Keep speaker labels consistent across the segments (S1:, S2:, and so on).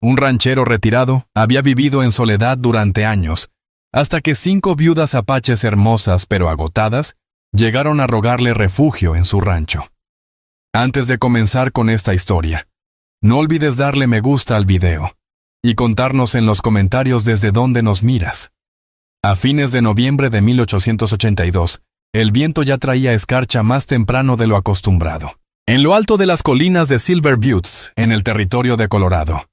S1: un ranchero retirado, había vivido en soledad durante años, hasta que 5 viudas apaches hermosas pero agotadas llegaron a rogarle refugio en su rancho. Antes de comenzar con esta historia, no olvides darle me gusta al video y contarnos en los comentarios desde dónde nos miras. A fines de noviembre de 1882, el viento ya traía escarcha más temprano de lo acostumbrado. En lo alto de las colinas de Silver Butte, en el territorio de Colorado,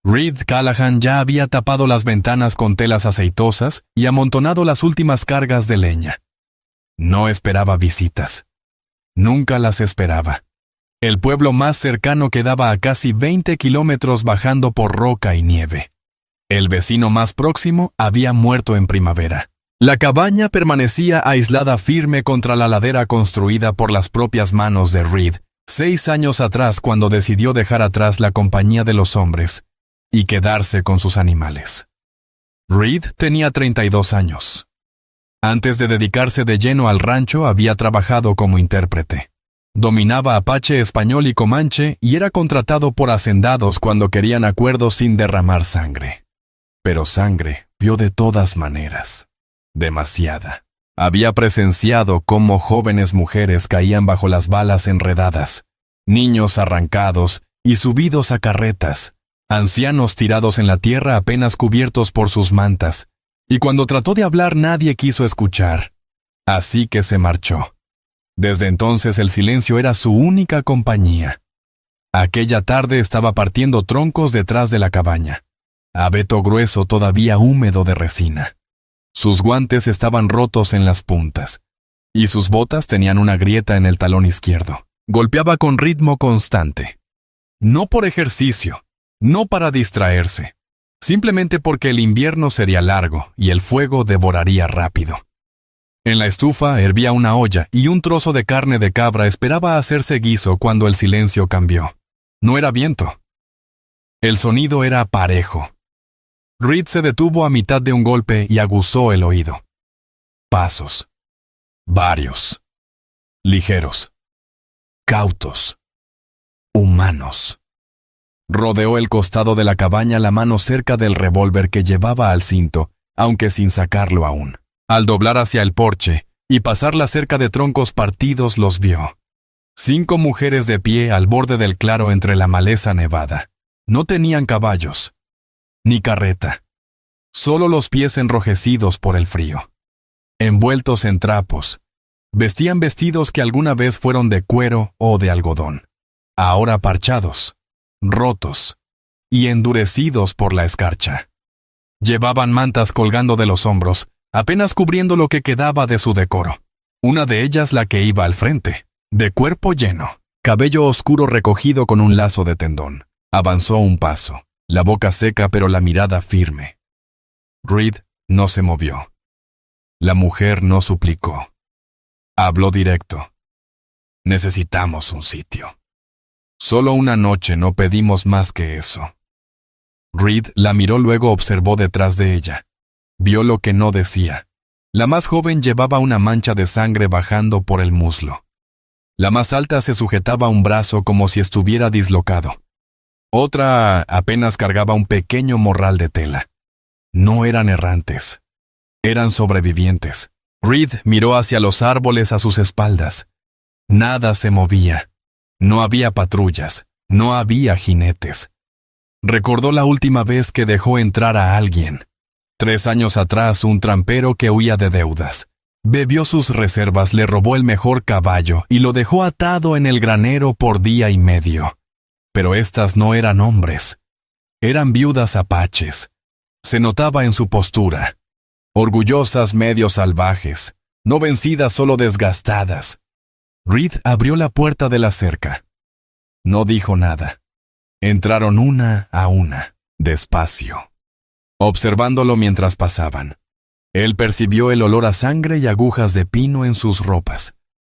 S1: Reed Callahan ya había tapado las ventanas con telas aceitosas y amontonado las últimas cargas de leña. No esperaba visitas. Nunca las esperaba. El pueblo más cercano quedaba a casi 20 kilómetros bajando por roca y nieve. El vecino más próximo había muerto en primavera. La cabaña permanecía aislada firme contra la ladera construida por las propias manos de Reed 6 años atrás cuando decidió dejar atrás la compañía de los hombres y quedarse con sus animales. Reed tenía 32 años. Antes de dedicarse de lleno al rancho había trabajado como intérprete. Dominaba apache, español y comanche y era contratado por hacendados cuando querían acuerdos sin derramar sangre. Pero sangre vio de todas maneras. Demasiada. Había presenciado cómo jóvenes mujeres caían bajo las balas enredadas, niños arrancados y subidos a carretas, ancianos tirados en la tierra apenas cubiertos por sus mantas, y cuando trató de hablar nadie quiso escuchar. Así que se marchó. Desde entonces el silencio era su única compañía. Aquella tarde estaba partiendo troncos detrás de la cabaña, abeto grueso todavía húmedo de resina. Sus guantes estaban rotos en las puntas, y sus botas tenían una grieta en el talón izquierdo. Golpeaba con ritmo constante. No por ejercicio, no para distraerse, simplemente porque el invierno sería largo y el fuego devoraría rápido. En la estufa hervía una olla y un trozo de carne de cabra esperaba hacerse guiso cuando el silencio cambió. No era viento. El sonido era parejo. Reed se detuvo a mitad de un golpe y aguzó el oído. Pasos. Varios. Ligeros. Cautos. Humanos. Rodeó el costado de la cabaña la mano cerca del revólver que llevaba al cinto, aunque sin sacarlo aún. Al doblar hacia el porche y pasar la cerca de troncos partidos los vio. 5 mujeres de pie al borde del claro entre la maleza nevada. No tenían caballos, ni carreta. Solo los pies enrojecidos por el frío. Envueltos en trapos, vestían vestidos que alguna vez fueron de cuero o de algodón. Ahora parchados, rotos y endurecidos por la escarcha. Llevaban mantas colgando de los hombros, apenas cubriendo lo que quedaba de su decoro. Una de ellas la que iba al frente, de cuerpo lleno, cabello oscuro recogido con un lazo de tendón. Avanzó un paso, la boca seca pero la mirada firme. Reed no se movió. La mujer no suplicó. Habló directo. Necesitamos un sitio. Solo una noche, no pedimos más que eso. Reed la miró, luego observó detrás de ella. Vio lo que no decía. La más joven llevaba una mancha de sangre bajando por el muslo. La más alta se sujetaba un brazo como si estuviera dislocado. Otra apenas cargaba un pequeño morral de tela. No eran errantes. Eran sobrevivientes. Reed miró hacia los árboles a sus espaldas. Nada se movía. No había patrullas. No había jinetes. Recordó la última vez que dejó entrar a alguien. 3 años atrás, un trampero que huía de deudas. Bebió sus reservas, le robó el mejor caballo y lo dejó atado en el granero por día y medio. Pero estas no eran hombres. Eran viudas apaches. Se notaba en su postura. Orgullosas, medio salvajes. No vencidas, solo desgastadas. Reed abrió la puerta de la cerca. No dijo nada. Entraron una a una, despacio, observándolo mientras pasaban. Él percibió el olor a sangre y agujas de pino en sus ropas.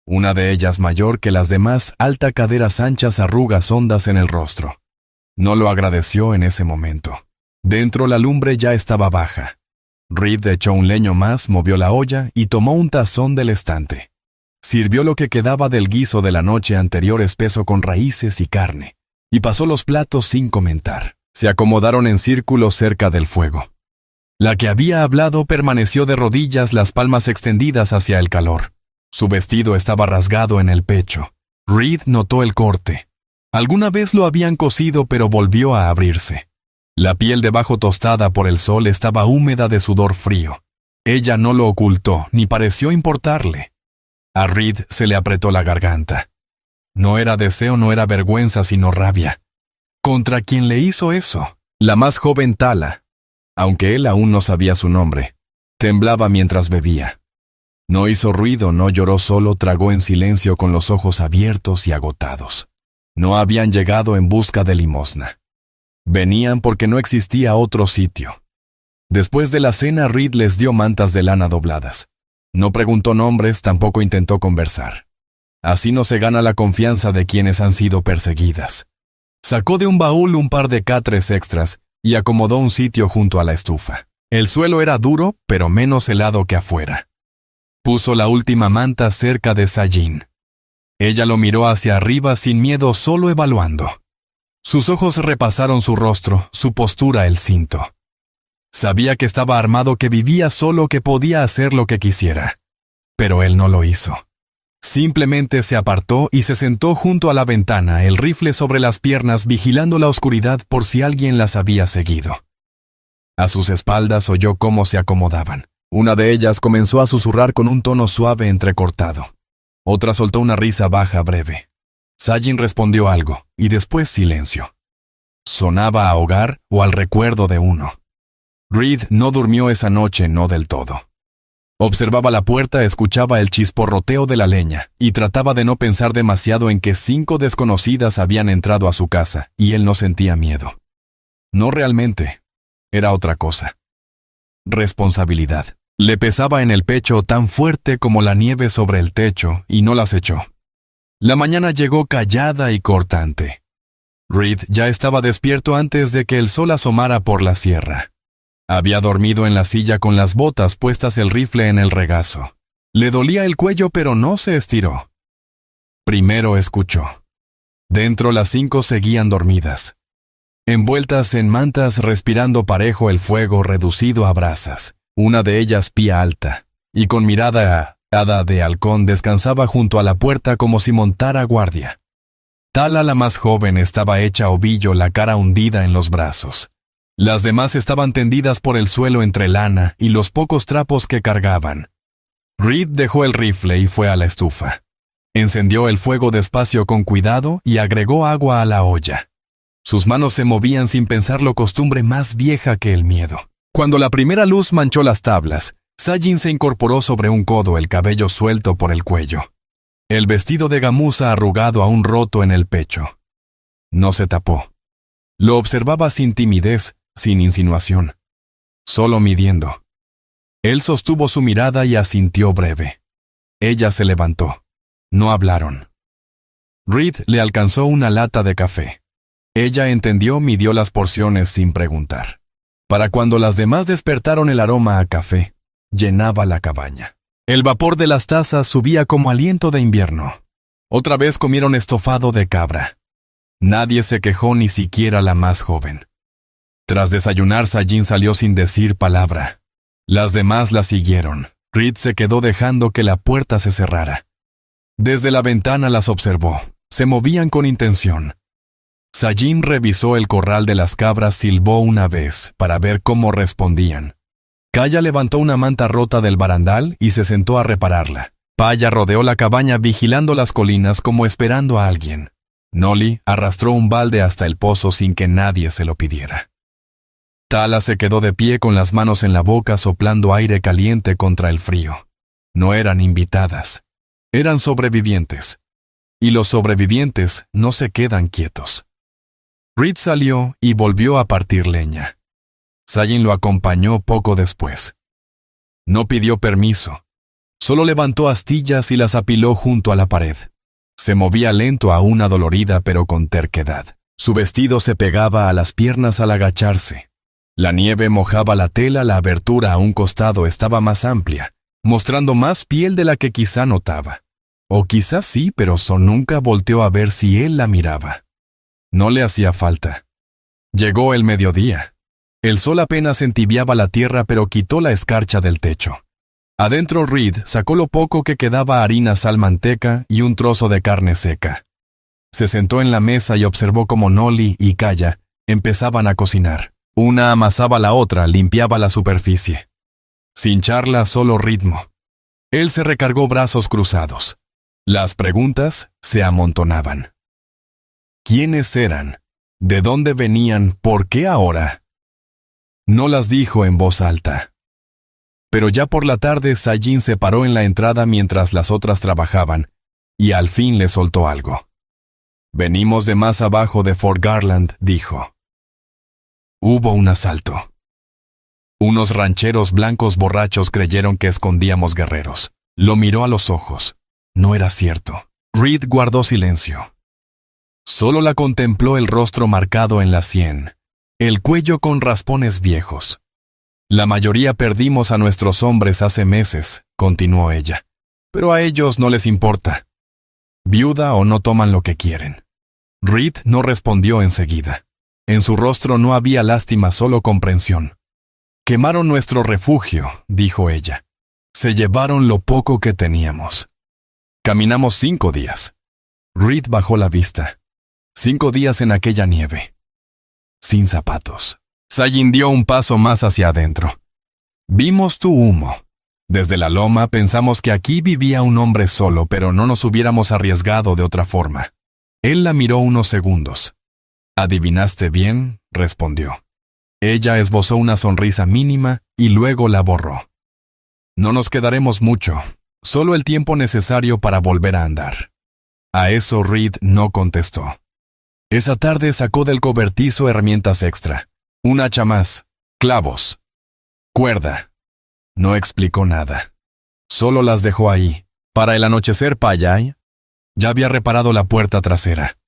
S1: Una de ellas mayor que las demás, alta, caderas anchas, arrugas hondas en el rostro. No lo agradeció en ese momento. Dentro la lumbre ya estaba baja. Reed echó un leño más, movió la olla y tomó un tazón del estante. Sirvió lo que quedaba del guiso de la noche anterior espeso con raíces y carne, y pasó los platos sin comentar. Se acomodaron en círculo cerca del fuego. La que había hablado permaneció de rodillas, las palmas extendidas hacia el calor. Su vestido estaba rasgado en el pecho. Reed notó el corte. Alguna vez lo habían cosido, pero volvió a abrirse. La piel debajo, tostada por el sol, estaba húmeda de sudor frío. Ella no lo ocultó, ni pareció importarle. A Reed se le apretó la garganta. No era deseo, no era vergüenza, sino rabia. ¿Contra quién le hizo eso? La más joven Tala, aunque él aún no sabía su nombre. Temblaba mientras bebía. No hizo ruido, no lloró, solo tragó en silencio con los ojos abiertos y agotados. No habían llegado en busca de limosna. Venían porque no existía otro sitio. Después de la cena, Reed les dio mantas de lana dobladas. No preguntó nombres, tampoco intentó conversar. Así no se gana la confianza de quienes han sido perseguidas. Sacó de un baúl un par de catres extras y acomodó un sitio junto a la estufa. El suelo era duro, pero menos helado que afuera. Puso la última manta cerca de Sajin. Ella lo miró hacia arriba sin miedo, solo evaluando. Sus ojos repasaron su rostro, su postura, el cinto. Sabía que estaba armado, que vivía solo, que podía hacer lo que quisiera. Pero él no lo hizo. Simplemente se apartó y se sentó junto a la ventana, el rifle sobre las piernas, vigilando la oscuridad por si alguien las había seguido. A sus espaldas oyó cómo se acomodaban. Una de ellas comenzó a susurrar con un tono suave entrecortado. Otra soltó una risa baja, breve. Sajin respondió algo, y después silencio. Sonaba a hogar o al recuerdo de uno. Reed no durmió esa noche, no del todo. Observaba la puerta, escuchaba el chisporroteo de la leña, y trataba de no pensar demasiado en que 5 desconocidas habían entrado a su casa, y él no sentía miedo. No realmente. Era otra cosa. Responsabilidad. Le pesaba en el pecho tan fuerte como la nieve sobre el techo, y no las echó. La mañana llegó callada y cortante. Reed ya estaba despierto antes de que el sol asomara por la sierra. Había dormido en la silla con las botas puestas, el rifle en el regazo. Le dolía el cuello, pero no se estiró. Primero escuchó. Dentro las 5 seguían dormidas. Envueltas en mantas, respirando parejo el fuego reducido a brasas. Una de ellas, pía alta, y con mirada hada de halcón, descansaba junto a la puerta como si montara guardia. Tala, la más joven, estaba hecha ovillo, la cara hundida en los brazos. Las demás estaban tendidas por el suelo entre lana y los pocos trapos que cargaban. Reed dejó el rifle y fue a la estufa. Encendió el fuego despacio, con cuidado, y agregó agua a la olla. Sus manos se movían sin pensarlo, costumbre más vieja que el miedo. Cuando la primera luz manchó las tablas, Sajin se incorporó sobre un codo, el cabello suelto por el cuello. El vestido de gamuza arrugado, aún roto en el pecho. No se tapó. Lo observaba sin timidez, sin insinuación. Solo midiendo. Él sostuvo su mirada y asintió breve. Ella se levantó. No hablaron. Reed le alcanzó una lata de café. Ella entendió, midió las porciones sin preguntar. Para cuando las demás despertaron, el aroma a café llenaba la cabaña. El vapor de las tazas subía como aliento de invierno. Otra vez comieron estofado de cabra. Nadie se quejó, ni siquiera la más joven. Tras desayunar, Sajin salió sin decir palabra. Las demás la siguieron. Reed se quedó dejando que la puerta se cerrara. Desde la ventana las observó. Se movían con intención. Sajin revisó el corral de las cabras, silbó una vez para ver cómo respondían. Kaya levantó una manta rota del barandal y se sentó a repararla. Paya rodeó la cabaña vigilando las colinas como esperando a alguien. Noli arrastró un balde hasta el pozo sin que nadie se lo pidiera. Tala se quedó de pie con las manos en la boca, soplando aire caliente contra el frío. No eran invitadas. Eran sobrevivientes. Y los sobrevivientes no se quedan quietos. Reed salió y volvió a partir leña. Sajin lo acompañó poco después. No pidió permiso. Solo levantó astillas y las apiló junto a la pared. Se movía lento, aún adolorida, pero con terquedad. Su vestido se pegaba a las piernas al agacharse. La nieve mojaba la tela, la abertura a un costado estaba más amplia, mostrando más piel de la que quizá notaba. O quizás sí, pero nunca volteó a ver si él la miraba. No le hacía falta. Llegó el mediodía. El sol apenas entibiaba la tierra, pero quitó la escarcha del techo. Adentro Reed sacó lo poco que quedaba: harina, sal, manteca y un trozo de carne seca. Se sentó en la mesa y observó cómo Nolly y Kaya empezaban a cocinar. Una amasaba a la otra, limpiaba la superficie. Sin charla, solo ritmo. Él se recargó, brazos cruzados. Las preguntas se amontonaban. ¿Quiénes eran? ¿De dónde venían? ¿Por qué ahora? No las dijo en voz alta. Pero ya por la tarde, Sajin se paró en la entrada mientras las otras trabajaban, y al fin le soltó algo. Venimos de más abajo de Fort Garland, dijo. Hubo un asalto. Unos rancheros blancos borrachos creyeron que escondíamos guerreros. Lo miró a los ojos. No era cierto. Reed guardó silencio. Solo la contempló, el rostro marcado en la sien, el cuello con raspones viejos. La mayoría perdimos a nuestros hombres hace meses, continuó ella, pero a ellos no les importa. Viuda o no, toman lo que quieren. Reed no respondió enseguida. En su rostro no había lástima, solo comprensión. Quemaron nuestro refugio, dijo ella. Se llevaron lo poco que teníamos. Caminamos 5 días. Reed bajó la vista. 5 días en aquella nieve. Sin zapatos. Sajin dio un paso más hacia adentro. Vimos tu humo. Desde la loma pensamos que aquí vivía un hombre solo, pero no nos hubiéramos arriesgado de otra forma. Él la miró unos segundos. «Adivinaste bien», respondió. Ella esbozó una sonrisa mínima y luego la borró. «No nos quedaremos mucho, solo el tiempo necesario para volver a andar». A eso Reed no contestó. Esa tarde sacó del cobertizo herramientas extra. Un hacha más, clavos, cuerda. No explicó nada. Solo las dejó ahí. Para el anochecer, Payay ya había reparado la puerta trasera.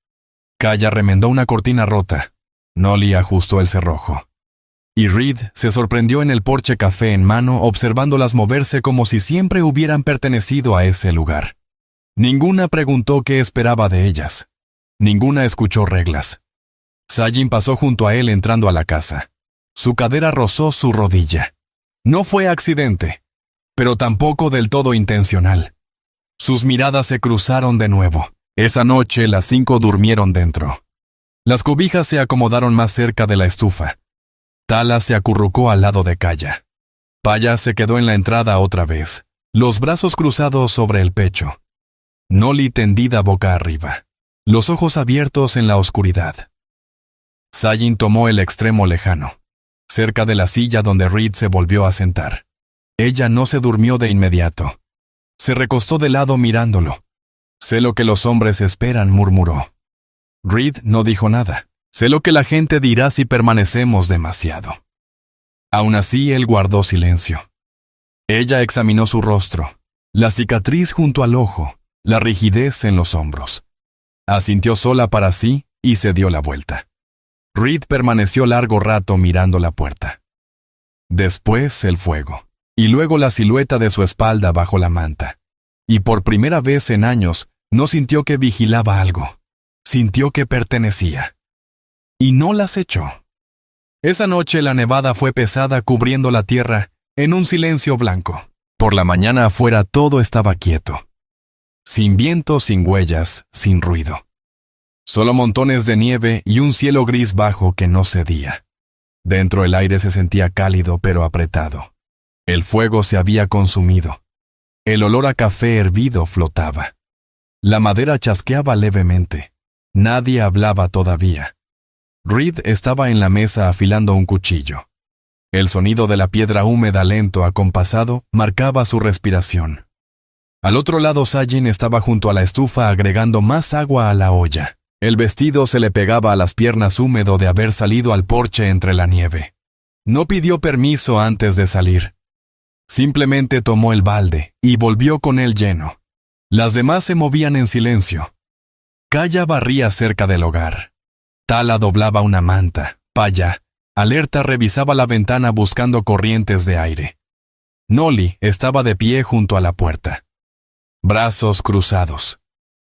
S1: Kaya remendó una cortina rota. Nolly ajustó el cerrojo. Y Reed se sorprendió en el porche, café en mano, observándolas moverse como si siempre hubieran pertenecido a ese lugar. Ninguna preguntó qué esperaba de ellas. Ninguna escuchó reglas. Sajin pasó junto a él entrando a la casa. Su cadera rozó su rodilla. No fue accidente, pero tampoco del todo intencional. Sus miradas se cruzaron de nuevo. Esa noche las 5 durmieron dentro. Las cobijas se acomodaron más cerca de la estufa. Tala se acurrucó al lado de Kaya. Paya se quedó en la entrada otra vez, los brazos cruzados sobre el pecho. Nolly tendida boca arriba, los ojos abiertos en la oscuridad. Sajin tomó el extremo lejano, cerca de la silla donde Reed se volvió a sentar. Ella no se durmió de inmediato. Se recostó de lado mirándolo. «Sé lo que los hombres esperan», murmuró. Reed no dijo nada. «Sé lo que la gente dirá si permanecemos demasiado». Aún así, él guardó silencio. Ella examinó su rostro, la cicatriz junto al ojo, la rigidez en los hombros. Asintió sola para sí y se dio la vuelta. Reed permaneció largo rato mirando la puerta. Después el fuego, y luego la silueta de su espalda bajo la manta. Y por primera vez en años, no sintió que vigilaba algo. Sintió que pertenecía. Y no las echó. Esa noche la nevada fue pesada, cubriendo la tierra en un silencio blanco. Por la mañana afuera todo estaba quieto. Sin viento, sin huellas, sin ruido. Solo montones de nieve y un cielo gris bajo que no cedía. Dentro el aire se sentía cálido pero apretado. El fuego se había consumido. El olor a café hervido flotaba. La madera chasqueaba levemente. Nadie hablaba todavía. Reed estaba en la mesa afilando un cuchillo. El sonido de la piedra húmeda, lento, acompasado, marcaba su respiración. Al otro lado, Sajin estaba junto a la estufa agregando más agua a la olla. El vestido se le pegaba a las piernas, húmedo de haber salido al porche entre la nieve. No pidió permiso antes de salir. Simplemente tomó el balde y volvió con él lleno. Las demás se movían en silencio. Kaya barría cerca del hogar. Tala doblaba una manta. Paya, alerta, revisaba la ventana buscando corrientes de aire. Nolly estaba de pie junto a la puerta. Brazos cruzados,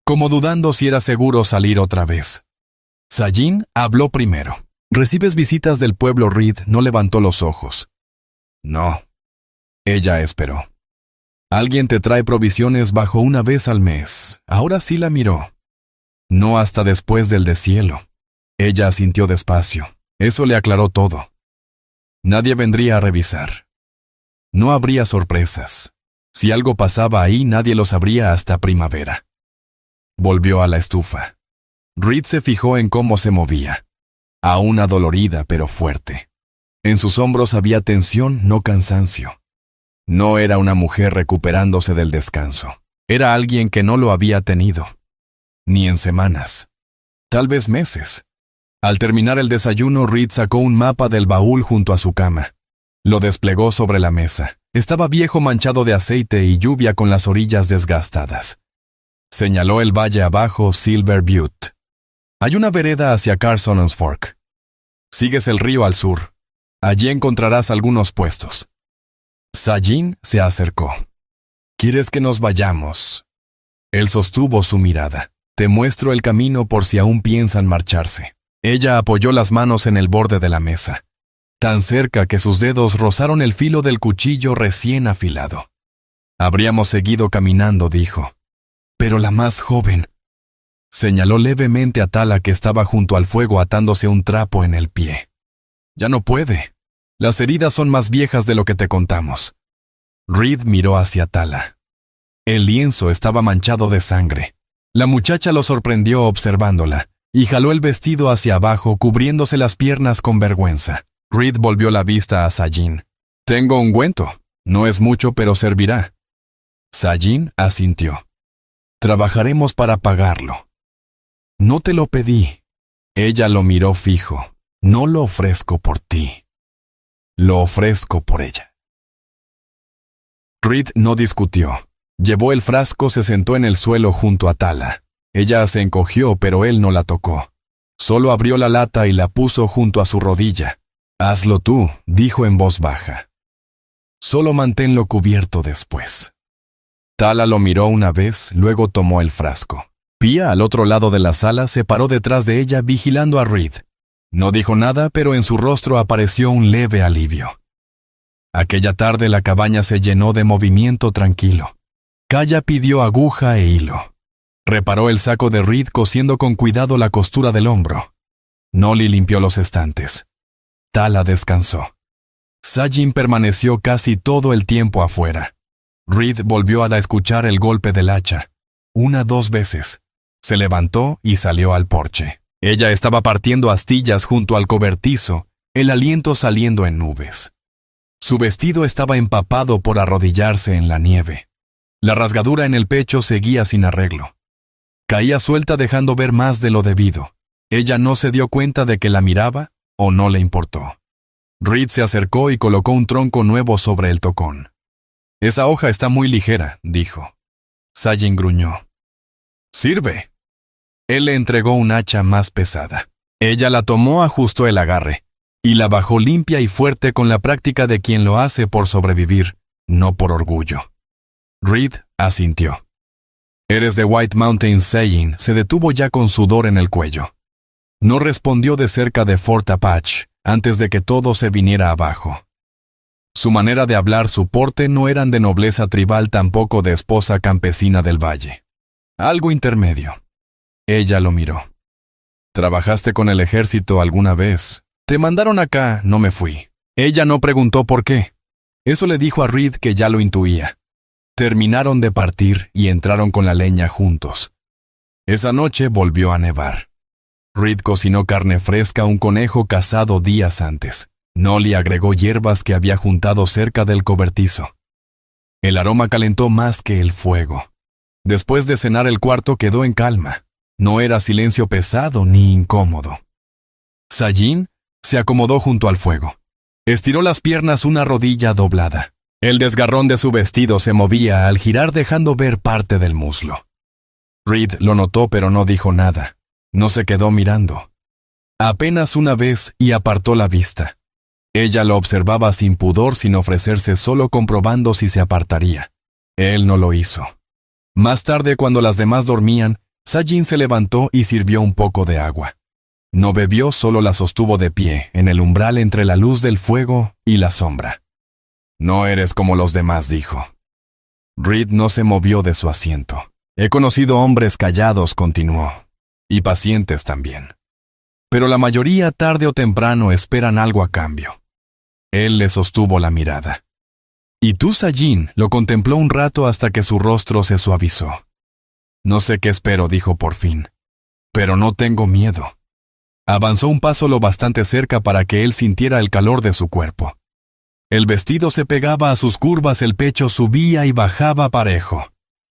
S1: como dudando si era seguro salir otra vez. Sajin habló primero. ¿Recibes visitas del pueblo? Reed no levantó los ojos. No. Ella esperó. Alguien te trae provisiones bajo una vez al mes. Ahora sí la miró. No hasta después del deshielo. Ella asintió despacio. Eso le aclaró todo. Nadie vendría a revisar. No habría sorpresas. Si algo pasaba ahí, nadie lo sabría hasta primavera. Volvió a la estufa. Reed se fijó en cómo se movía. Aún adolorida, pero fuerte. En sus hombros había tensión, no cansancio. No era una mujer recuperándose del descanso. Era alguien que no lo había tenido. Ni en semanas. Tal vez meses. Al terminar el desayuno, Reed sacó un mapa del baúl junto a su cama. Lo desplegó sobre la mesa. Estaba viejo, manchado de aceite y lluvia con las orillas desgastadas. Señaló el valle abajo, Silver Butte. Hay una vereda hacia Carson's Fork. Sigues el río al sur. Allí encontrarás algunos puestos. Sajin se acercó. ¿Quieres que nos vayamos? Él sostuvo su mirada. Te muestro el camino por si aún piensan marcharse. Ella apoyó las manos en el borde de la mesa, tan cerca que sus dedos rozaron el filo del cuchillo recién afilado. Habríamos seguido caminando, dijo. Pero la más joven. Señaló levemente a Tala, que estaba junto al fuego atándose un trapo en el pie. Ya no puede. Las heridas son más viejas de lo que te contamos. Reed miró hacia Tala. El lienzo estaba manchado de sangre. La muchacha lo sorprendió observándola y jaló el vestido hacia abajo, cubriéndose las piernas con vergüenza. Reed volvió la vista a Sajin. Tengo ungüento. No es mucho, pero servirá. Sajin asintió. Trabajaremos para pagarlo. No te lo pedí. Ella lo miró fijo. No lo ofrezco por ti. Lo ofrezco por ella. Reed no discutió. Llevó el frasco, se sentó en el suelo junto a Tala. Ella se encogió, pero él no la tocó. Solo abrió la lata y la puso junto a su rodilla. Hazlo tú, dijo en voz baja. Solo manténlo cubierto después. Tala lo miró una vez, luego tomó el frasco. Pia, al otro lado de la sala, se paró detrás de ella vigilando a Reed. No dijo nada, pero en su rostro apareció un leve alivio. Aquella tarde la cabaña se llenó de movimiento tranquilo. Kaya pidió aguja e hilo. Reparó el saco de Reed cosiendo con cuidado la costura del hombro. Nolly limpió los estantes. Tala descansó. Sajin permaneció casi todo el tiempo afuera. Reed volvió a escuchar el golpe del hacha. 2 veces. Se levantó y salió al porche. Ella estaba partiendo astillas junto al cobertizo, el aliento saliendo en nubes. Su vestido estaba empapado por arrodillarse en la nieve. La rasgadura en el pecho seguía sin arreglo. Caía suelta, dejando ver más de lo debido. Ella no se dio cuenta de que la miraba o no le importó. Reed se acercó y colocó un tronco nuevo sobre el tocón. Esa hoja está muy ligera, dijo. Sajin gruñó. Sirve. Él le entregó un hacha más pesada. Ella la tomó, ajustó el agarre y la bajó limpia y fuerte, con la práctica de quien lo hace por sobrevivir, no por orgullo. Reed asintió. Eres de White Mountain. Sajin se detuvo ya con sudor en el cuello. No respondió de cerca de Fort Apache antes de que todo se viniera abajo. Su manera de hablar, su porte no eran de nobleza tribal, tampoco de esposa campesina del valle. Algo intermedio. Ella lo miró. ¿Trabajaste con el ejército alguna vez? Te mandaron acá, no me fui. Ella no preguntó por qué. Eso le dijo a Reed, que ya lo intuía. Terminaron de partir y entraron con la leña juntos. Esa noche volvió a nevar. Reed cocinó carne fresca, un conejo cazado días antes. Nolly agregó hierbas que había juntado cerca del cobertizo. El aroma calentó más que el fuego. Después de cenar, el cuarto quedó en calma. No era silencio pesado ni incómodo. Sajin se acomodó junto al fuego. Estiró las piernas, una rodilla doblada. El desgarrón de su vestido se movía al girar, dejando ver parte del muslo. Reed lo notó, pero no dijo nada. No se quedó mirando. Apenas una vez y apartó la vista. Ella lo observaba sin pudor, sin ofrecerse, solo comprobando si se apartaría. Él no lo hizo. Más tarde, cuando las demás dormían, Sajin se levantó y sirvió un poco de agua. No bebió, solo la sostuvo de pie, en el umbral entre la luz del fuego y la sombra. No eres como los demás, dijo. Reed no se movió de su asiento. He conocido hombres callados, continuó, y pacientes también. Pero la mayoría, tarde o temprano, esperan algo a cambio. Él le sostuvo la mirada. Y tú, Sajin, lo contempló un rato hasta que su rostro se suavizó. No sé qué espero, dijo por fin. Pero no tengo miedo. Avanzó un paso lo bastante cerca para que él sintiera el calor de su cuerpo. El vestido se pegaba a sus curvas, el pecho subía y bajaba parejo.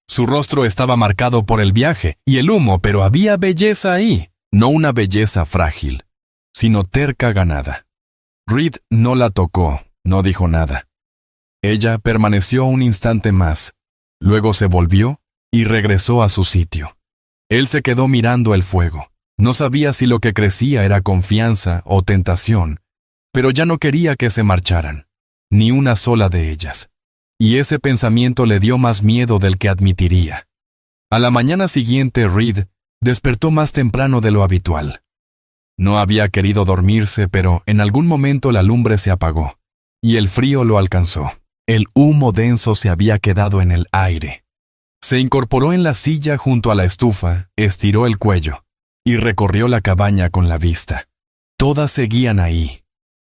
S1: Su rostro estaba marcado por el viaje y el humo, pero había belleza ahí, no una belleza frágil, sino terca ganada. Reed no la tocó, no dijo nada. Ella permaneció un instante más, luego se volvió y regresó a su sitio. Él se quedó mirando el fuego. No sabía si lo que crecía era confianza o tentación, pero ya no quería que se marcharan, ni una sola de ellas. Y ese pensamiento le dio más miedo del que admitiría. A la mañana siguiente, Reed despertó más temprano de lo habitual. No había querido dormirse, pero en algún momento la lumbre se apagó, y el frío lo alcanzó. El humo denso se había quedado en el aire. Se incorporó en la silla junto a la estufa, estiró el cuello, y recorrió la cabaña con la vista. Todas seguían ahí.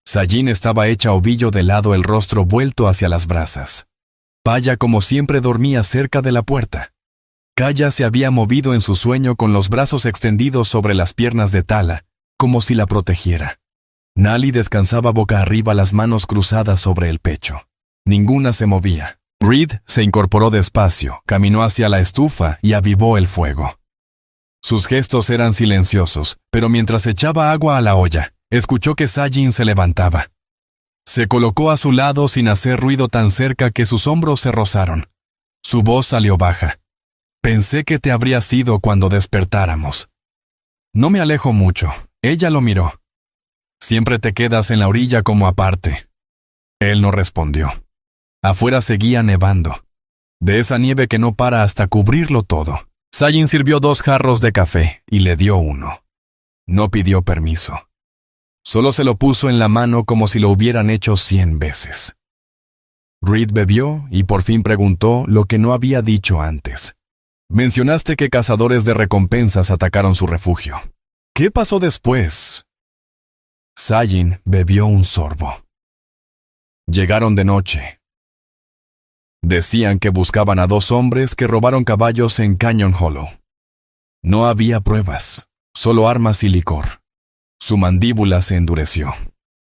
S1: Sajin estaba hecha ovillo de lado, el rostro vuelto hacia las brasas. Paya, como siempre, dormía cerca de la puerta. Kaya se había movido en su sueño con los brazos extendidos sobre las piernas de Tala, como si la protegiera. Nali descansaba boca arriba, las manos cruzadas sobre el pecho. Ninguna se movía. Reed se incorporó despacio, caminó hacia la estufa y avivó el fuego. Sus gestos eran silenciosos, pero mientras echaba agua a la olla, escuchó que Sajin se levantaba. Se colocó a su lado sin hacer ruido, tan cerca que sus hombros se rozaron. Su voz salió baja. Pensé que te habrías ido cuando despertáramos. No me alejo mucho. Ella lo miró. Siempre te quedas en la orilla como aparte. Él no respondió. Afuera seguía nevando. De esa nieve que no para hasta cubrirlo todo. Sajin sirvió 2 jarros de café y le dio uno. No pidió permiso. Solo se lo puso en la mano como si lo hubieran hecho 100 veces. Reed bebió y por fin preguntó lo que no había dicho antes. Mencionaste que cazadores de recompensas atacaron su refugio. ¿Qué pasó después? Sajin bebió un sorbo. Llegaron de noche. Decían que buscaban a 2 hombres que robaron caballos en Canyon Hollow. No había pruebas, solo armas y licor. Su mandíbula se endureció.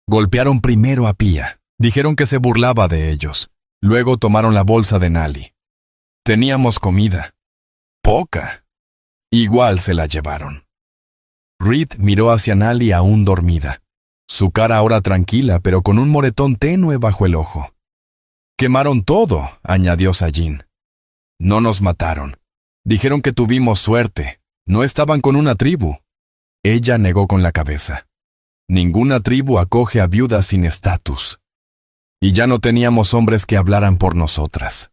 S1: Golpearon primero a Pia. Dijeron que se burlaba de ellos. Luego tomaron la bolsa de Nali. Teníamos comida. Poca. Igual se la llevaron. Reed miró hacia Nali aún dormida. Su cara ahora tranquila, pero con un moretón tenue bajo el ojo. Quemaron todo, añadió Sajin. No nos mataron. Dijeron que tuvimos suerte. No estaban con una tribu. Ella negó con la cabeza. Ninguna tribu acoge a viudas sin estatus. Y ya no teníamos hombres que hablaran por nosotras.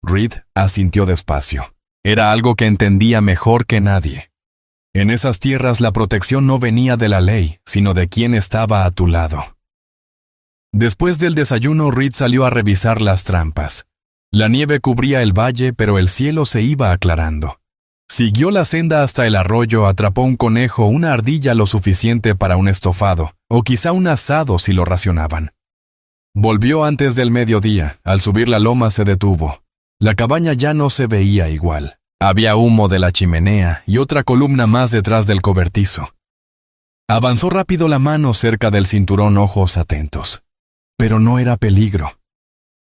S1: Reed asintió despacio. Era algo que entendía mejor que nadie. En esas tierras la protección no venía de la ley, sino de quien estaba a tu lado. Después del desayuno, Reed salió a revisar las trampas. La nieve cubría el valle, pero el cielo se iba aclarando. Siguió la senda hasta el arroyo, atrapó un conejo, una ardilla lo suficiente para un estofado, o quizá un asado si lo racionaban. Volvió antes del mediodía. Al subir la loma se detuvo. La cabaña ya no se veía igual. Había humo de la chimenea y otra columna más detrás del cobertizo. Avanzó rápido la mano cerca del cinturón, ojos atentos. Pero no era peligro.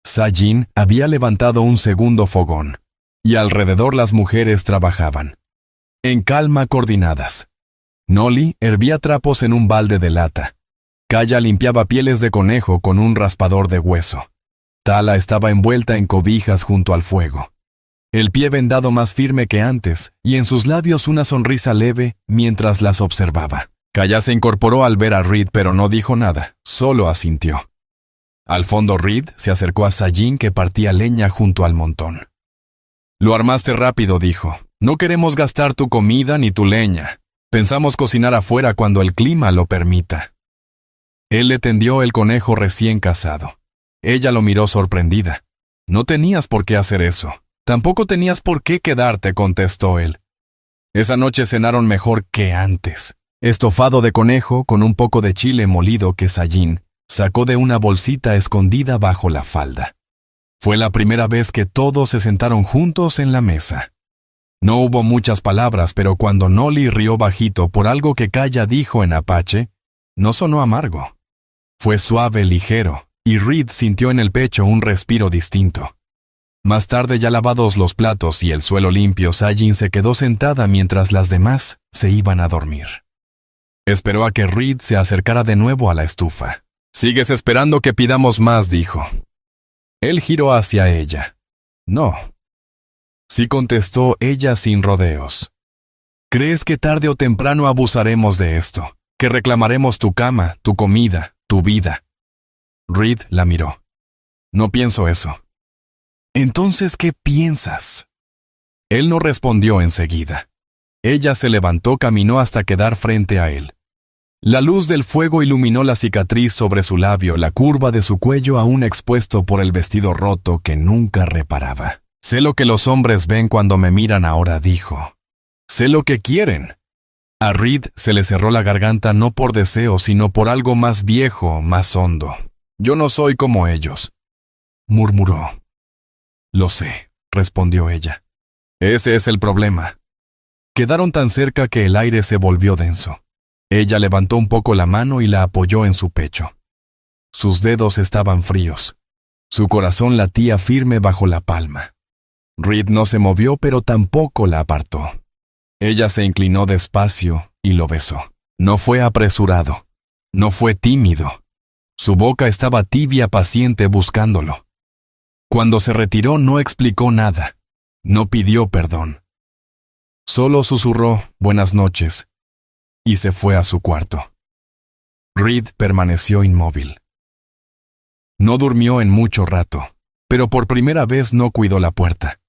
S1: Sajin había levantado un segundo fogón, y alrededor las mujeres trabajaban. En calma, coordinadas. Noli hervía trapos en un balde de lata. Kaya limpiaba pieles de conejo con un raspador de hueso. Tala estaba envuelta en cobijas junto al fuego. El pie vendado más firme que antes, y en sus labios una sonrisa leve mientras las observaba. Kaya se incorporó al ver a Reed, pero no dijo nada, solo asintió. Al fondo, Reed se acercó a Sajin, que partía leña junto al montón. Lo armaste rápido, dijo. No queremos gastar tu comida ni tu leña. Pensamos cocinar afuera cuando el clima lo permita. Él le tendió el conejo recién cazado. Ella lo miró sorprendida. No tenías por qué hacer eso. Tampoco tenías por qué quedarte, contestó él. Esa noche cenaron mejor que antes. Estofado de conejo con un poco de chile molido que Sayin sacó de una bolsita escondida bajo la falda. Fue la primera vez que todos se sentaron juntos en la mesa. No hubo muchas palabras, pero cuando Nolly rió bajito por algo que Kaya dijo en apache, no sonó amargo. Fue suave, ligero, y Reed sintió en el pecho un respiro distinto. Más tarde, ya lavados los platos y el suelo limpio, Sayin se quedó sentada mientras las demás se iban a dormir. Esperó a que Reed se acercara de nuevo a la estufa. «¿Sigues esperando que pidamos más?», dijo. Él giró hacia ella. «No». Sí, contestó ella sin rodeos. «¿Crees que tarde o temprano abusaremos de esto? Que reclamaremos tu cama, tu comida, tu vida?» Reed la miró. «No pienso eso». «Entonces, ¿qué piensas?». Él no respondió enseguida. Ella se levantó, caminó hasta quedar frente a él. La luz del fuego iluminó la cicatriz sobre su labio, la curva de su cuello aún expuesto por el vestido roto que nunca reparaba. «Sé lo que los hombres ven cuando me miran ahora», dijo. «Sé lo que quieren». A Reed se le cerró la garganta no por deseo, sino por algo más viejo, más hondo. «Yo no soy como ellos», murmuró. «Lo sé», respondió ella. «Ese es el problema». Quedaron tan cerca que el aire se volvió denso. Ella levantó un poco la mano y la apoyó en su pecho. Sus dedos estaban fríos. Su corazón latía firme bajo la palma. Reed no se movió, pero tampoco la apartó. Ella se inclinó despacio y lo besó. No fue apresurado. No fue tímido. Su boca estaba tibia, paciente, buscándolo. Cuando se retiró no explicó nada. No pidió perdón. Solo susurró «buenas noches» y se fue a su cuarto. Reed permaneció inmóvil. No durmió en mucho rato, pero por primera vez no cuidó la puerta.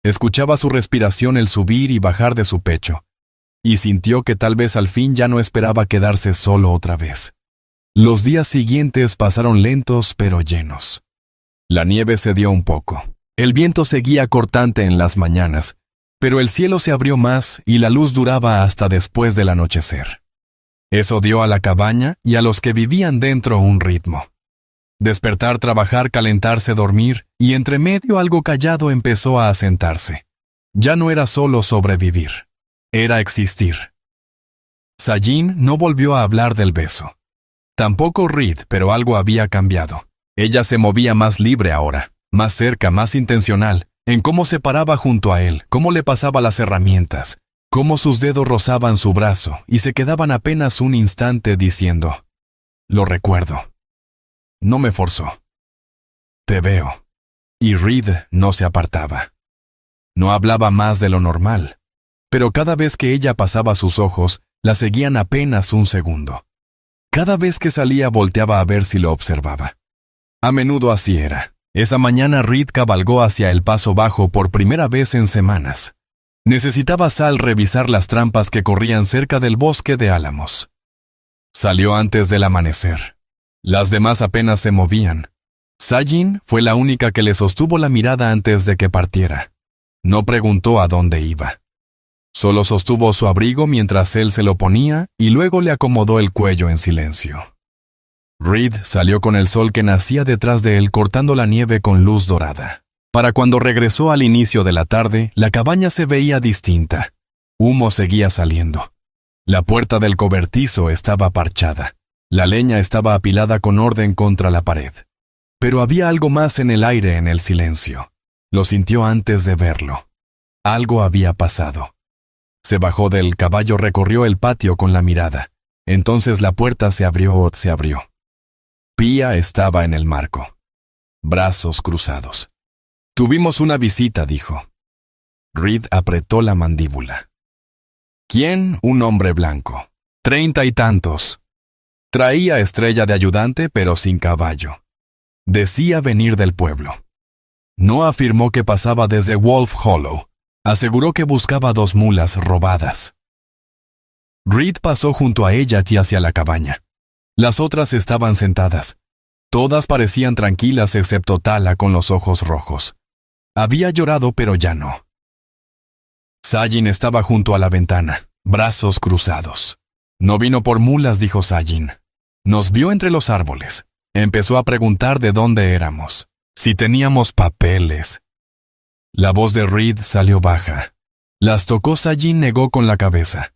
S1: Escuchaba su respiración, el subir y bajar de su pecho, y sintió que tal vez al fin ya no esperaba quedarse solo otra vez. Los días siguientes pasaron lentos pero llenos. La nieve cedió un poco. El viento seguía cortante en las mañanas, pero el cielo se abrió más y la luz duraba hasta después del anochecer. Eso dio a la cabaña y a los que vivían dentro un ritmo. Despertar, trabajar, calentarse, dormir, y entre medio algo callado empezó a asentarse. Ya no era solo sobrevivir, era existir. Sayin no volvió a hablar del beso. Tampoco Reed, pero algo había cambiado. Ella se movía más libre ahora, más cerca, más intencional, en cómo se paraba junto a él, cómo le pasaba las herramientas, cómo sus dedos rozaban su brazo y se quedaban apenas un instante diciendo, «Lo recuerdo». No me forzó. «Te veo». Y Reed no se apartaba. No hablaba más de lo normal, pero cada vez que ella pasaba sus ojos, la seguían apenas un segundo. Cada vez que salía volteaba a ver si lo observaba. A menudo así era. Esa mañana Reed cabalgó hacia el Paso Bajo por primera vez en semanas. Necesitaba Sal revisar las trampas que corrían cerca del bosque de álamos. Salió antes del amanecer. Las demás apenas se movían. Sayin fue la única que le sostuvo la mirada antes de que partiera. No preguntó a dónde iba. Solo sostuvo su abrigo mientras él se lo ponía y luego le acomodó el cuello en silencio. Reed salió con el sol que nacía detrás de él cortando la nieve con luz dorada. Para cuando regresó al inicio de la tarde, la cabaña se veía distinta. Humo seguía saliendo. La puerta del cobertizo estaba parchada. La leña estaba apilada con orden contra la pared. Pero había algo más en el aire, en el silencio. Lo sintió antes de verlo. Algo había pasado. Se bajó del caballo, recorrió el patio con la mirada. Entonces la puerta se abrió. Pía estaba en el marco. Brazos cruzados. «Tuvimos una visita», dijo. Reed apretó la mandíbula. «¿Quién?» «Un hombre blanco. 30 y tantos. Traía estrella de ayudante, pero sin caballo. Decía venir del pueblo. No afirmó que pasaba desde Wolf Hollow. Aseguró que buscaba 2 mulas robadas. Reed pasó junto a ella y hacia la cabaña. Las otras estaban sentadas. Todas parecían tranquilas excepto Tala con los ojos rojos. Había llorado, pero ya no. Sajin estaba junto a la ventana, brazos cruzados. No vino por mulas, dijo Sajin. Nos vio entre los árboles. Empezó a preguntar de dónde éramos, si teníamos papeles. La voz de Reed salió baja. Las tocó. Sajin negó con la cabeza.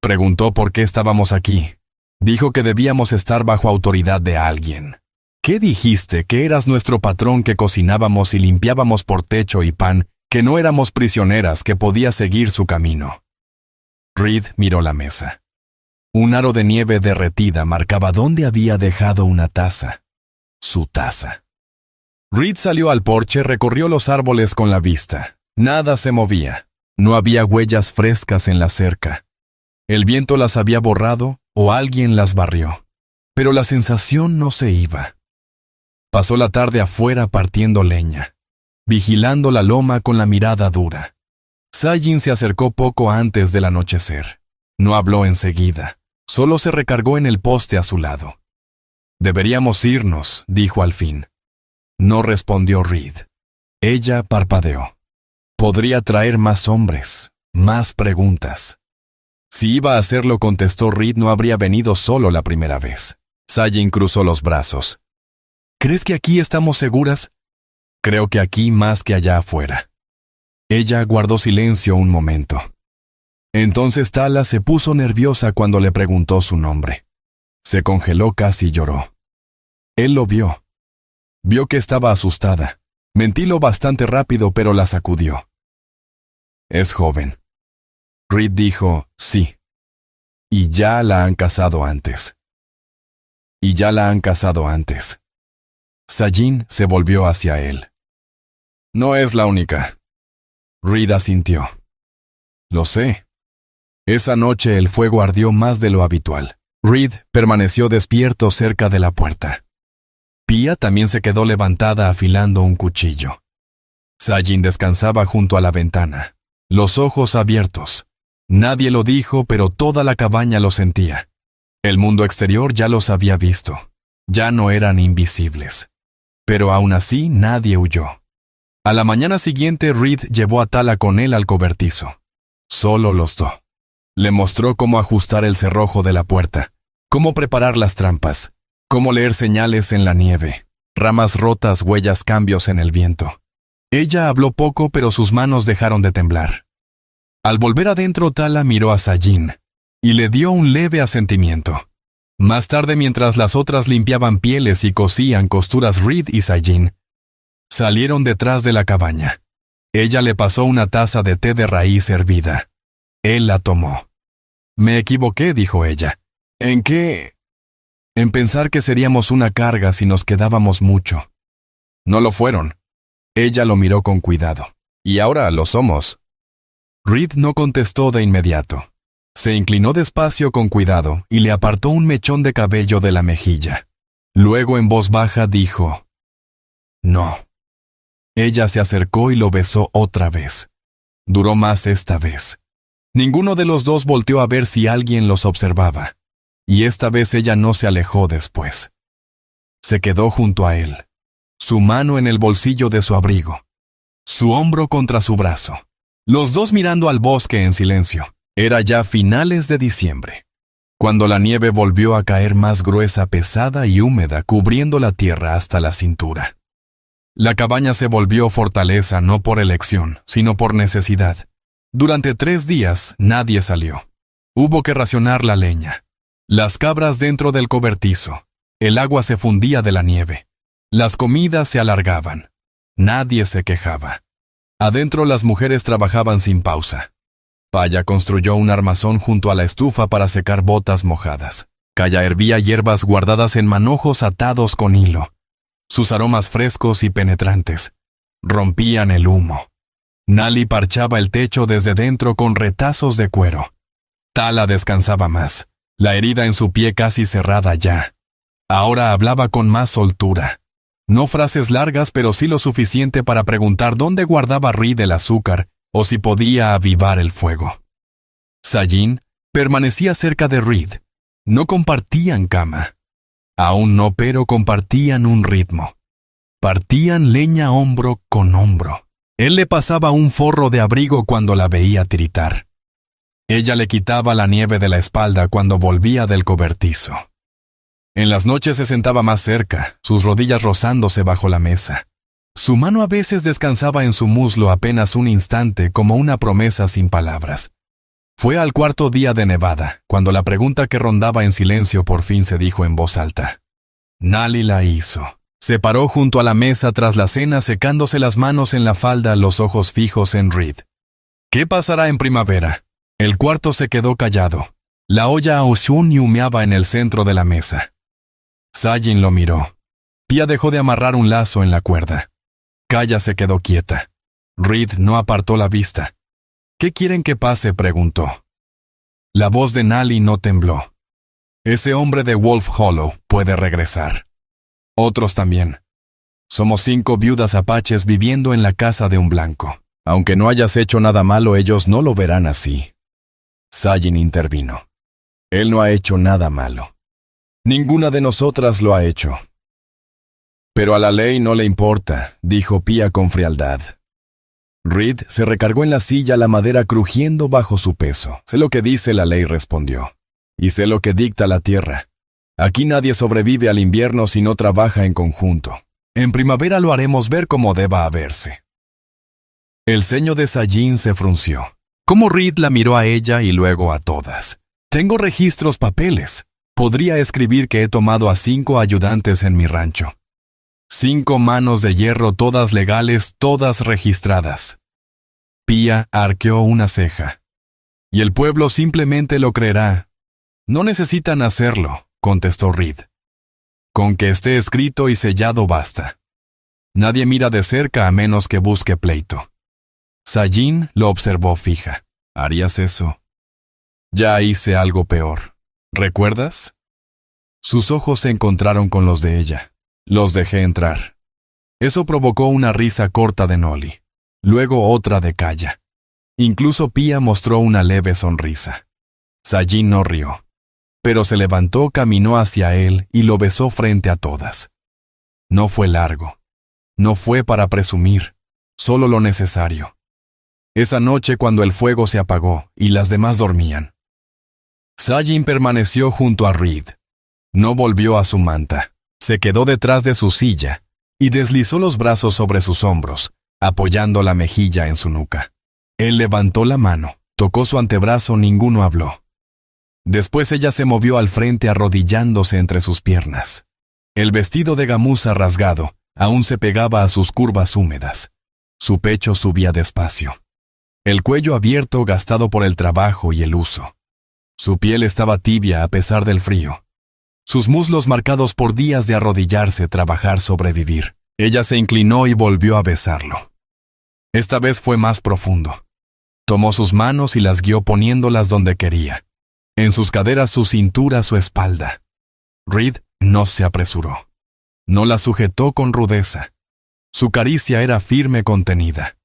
S1: Preguntó por qué estábamos aquí. Dijo que debíamos estar bajo autoridad de alguien. ¿Qué dijiste? Que eras nuestro patrón, que cocinábamos y limpiábamos por techo y pan, que no éramos prisioneras, que podía seguir su camino. Reed miró la mesa. Un aro de nieve derretida marcaba dónde había dejado una taza. Su taza. Reed salió al porche, recorrió los árboles con la vista. Nada se movía. No había huellas frescas en la cerca. El viento las había borrado o alguien las barrió. Pero la sensación no se iba. Pasó la tarde afuera partiendo leña, vigilando la loma con la mirada dura. Sajin se acercó poco antes del anochecer. No habló enseguida, solo se recargó en el poste a su lado. Deberíamos irnos, dijo al fin. No respondió Reed. Ella parpadeó. Podría traer más hombres, más preguntas. Si iba a hacerlo, contestó Reed, no habría venido solo la primera vez. Sajin cruzó los brazos. ¿Crees que aquí estamos seguras? Creo que aquí más que allá afuera. Ella guardó silencio un momento. Entonces Tala se puso nerviosa cuando le preguntó su nombre. Se congeló, casi lloró. Él lo vio. Vio que estaba asustada. Ventiló bastante rápido, pero la sacudió. Es joven. Reed dijo, sí. Y ya la han casado antes. Y ya la han casado antes. Sajin se volvió hacia él. No es la única. Reed asintió. Lo sé. Esa noche el fuego ardió más de lo habitual. Reed permaneció despierto cerca de la puerta. Pia también se quedó levantada afilando un cuchillo. Sajin descansaba junto a la ventana, los ojos abiertos. Nadie lo dijo, pero toda la cabaña lo sentía. El mundo exterior ya los había visto. Ya no eran invisibles. Pero aún así nadie huyó. A la mañana siguiente Reed llevó a Tala con él al cobertizo. Solo los dos. Le mostró cómo ajustar el cerrojo de la puerta, cómo preparar las trampas, cómo leer señales en la nieve, ramas rotas, huellas, cambios en el viento. Ella habló poco, pero sus manos dejaron de temblar. Al volver adentro, Tala miró a Sajin y le dio un leve asentimiento. Más tarde, mientras las otras limpiaban pieles y cosían costuras, Reed y Sajin salieron detrás de la cabaña. Ella le pasó una taza de té de raíz hervida. Él la tomó. Me equivoqué, dijo ella. ¿En qué? En pensar que seríamos una carga si nos quedábamos mucho. No lo fueron. Ella lo miró con cuidado. Y ahora lo somos. Reed no contestó de inmediato. Se inclinó despacio con cuidado y le apartó un mechón de cabello de la mejilla. Luego en voz baja dijo, «No». Ella se acercó y lo besó otra vez. Duró más esta vez. Ninguno de los dos volteó a ver si alguien los observaba. Y esta vez ella no se alejó después. Se quedó junto a él, su mano en el bolsillo de su abrigo, su hombro contra su brazo. Los dos mirando al bosque en silencio. Era ya finales de diciembre, cuando la nieve volvió a caer más gruesa, pesada y húmeda, cubriendo la tierra hasta la cintura. La cabaña se volvió fortaleza no por elección, sino por necesidad. Durante 3 días nadie salió. Hubo que racionar la leña. Las cabras dentro del cobertizo. El agua se fundía de la nieve. Las comidas se alargaban. Nadie se quejaba. Adentro las mujeres trabajaban sin pausa. Paya construyó un armazón junto a la estufa para secar botas mojadas. Kaya hervía hierbas guardadas en manojos atados con hilo. Sus aromas frescos y penetrantes rompían el humo. Nali parchaba el techo desde dentro con retazos de cuero. Tala descansaba más, la herida en su pie casi cerrada ya. Ahora hablaba con más soltura. No frases largas, pero sí lo suficiente para preguntar dónde guardaba Reed el azúcar o si podía avivar el fuego. Sajin Permanecía cerca de Reed. No compartían cama. Aún no, pero compartían un ritmo. Partían leña hombro con hombro. Él le pasaba un forro de abrigo cuando la veía tiritar. Ella le quitaba la nieve de la espalda cuando volvía del cobertizo. En las noches se sentaba más cerca, sus rodillas rozándose bajo la mesa. Su mano a veces descansaba en su muslo apenas un instante como una promesa sin palabras. Fue al cuarto día de nevada, cuando la pregunta que rondaba en silencio por fin se dijo en voz alta. Nali la hizo. Se paró junto a la mesa tras la cena secándose las manos en la falda, los ojos fijos en Reed. ¿Qué pasará en primavera? El cuarto se quedó callado. La olla a Oshun humeaba en el centro de la mesa. Sajin lo miró. Pia dejó de amarrar un lazo en la cuerda. Kaya se quedó quieta. Reed no apartó la vista. ¿Qué quieren que pase?, preguntó. La voz de Nali no tembló. Ese hombre de Wolf Hollow puede regresar. Otros también. Somos 5 viudas apaches viviendo en la casa de un blanco. Aunque no hayas hecho nada malo, ellos no lo verán así. Sajin intervino. Él no ha hecho nada malo. Ninguna de nosotras lo ha hecho. Pero a la ley no le importa, dijo Pia con frialdad. Reed se recargó en la silla, la madera crujiendo bajo su peso. Sé lo que dice la ley, respondió. Y sé lo que dicta la tierra. Aquí nadie sobrevive al invierno si no trabaja en conjunto. En primavera lo haremos ver como deba verse. El ceño de Sajin se frunció. Como Reed la miró a ella y luego a todas. Tengo registros, papeles. Podría escribir que he tomado a 5 ayudantes en mi rancho. 5 manos de hierro, todas legales, todas registradas. Pia arqueó una ceja. Y el pueblo simplemente lo creerá. No necesitan hacerlo, contestó Reed. Con que esté escrito y sellado basta. Nadie mira de cerca a menos que busque pleito. Sajin lo observó fija. ¿Harías eso? Ya hice algo peor. ¿Recuerdas? Sus ojos se encontraron con los de ella. Los dejé entrar. Eso provocó una risa corta de Noli. Luego otra de Kaya. Incluso Pia mostró una leve sonrisa. Sajin no rió. Pero se levantó, caminó hacia él y lo besó frente a todas. No fue largo. No fue para presumir. Solo lo necesario. Esa noche cuando el fuego se apagó y las demás dormían. Sajin permaneció junto a Reed. No volvió a su manta. Se quedó detrás de su silla y deslizó los brazos sobre sus hombros, apoyando la mejilla en su nuca. Él levantó la mano, tocó su antebrazo, ninguno habló. Después ella se movió al frente arrodillándose entre sus piernas. El vestido de gamuza rasgado aún se pegaba a sus curvas húmedas. Su pecho subía despacio. El cuello abierto, gastado por el trabajo y el uso. Su piel estaba tibia a pesar del frío. Sus muslos marcados por días de arrodillarse, trabajar, sobrevivir. Ella se inclinó y volvió a besarlo. Esta vez fue más profundo. Tomó sus manos y las guió poniéndolas donde quería. En sus caderas, su cintura, su espalda. Reed no se apresuró. No la sujetó con rudeza. Su caricia era firme, contenida.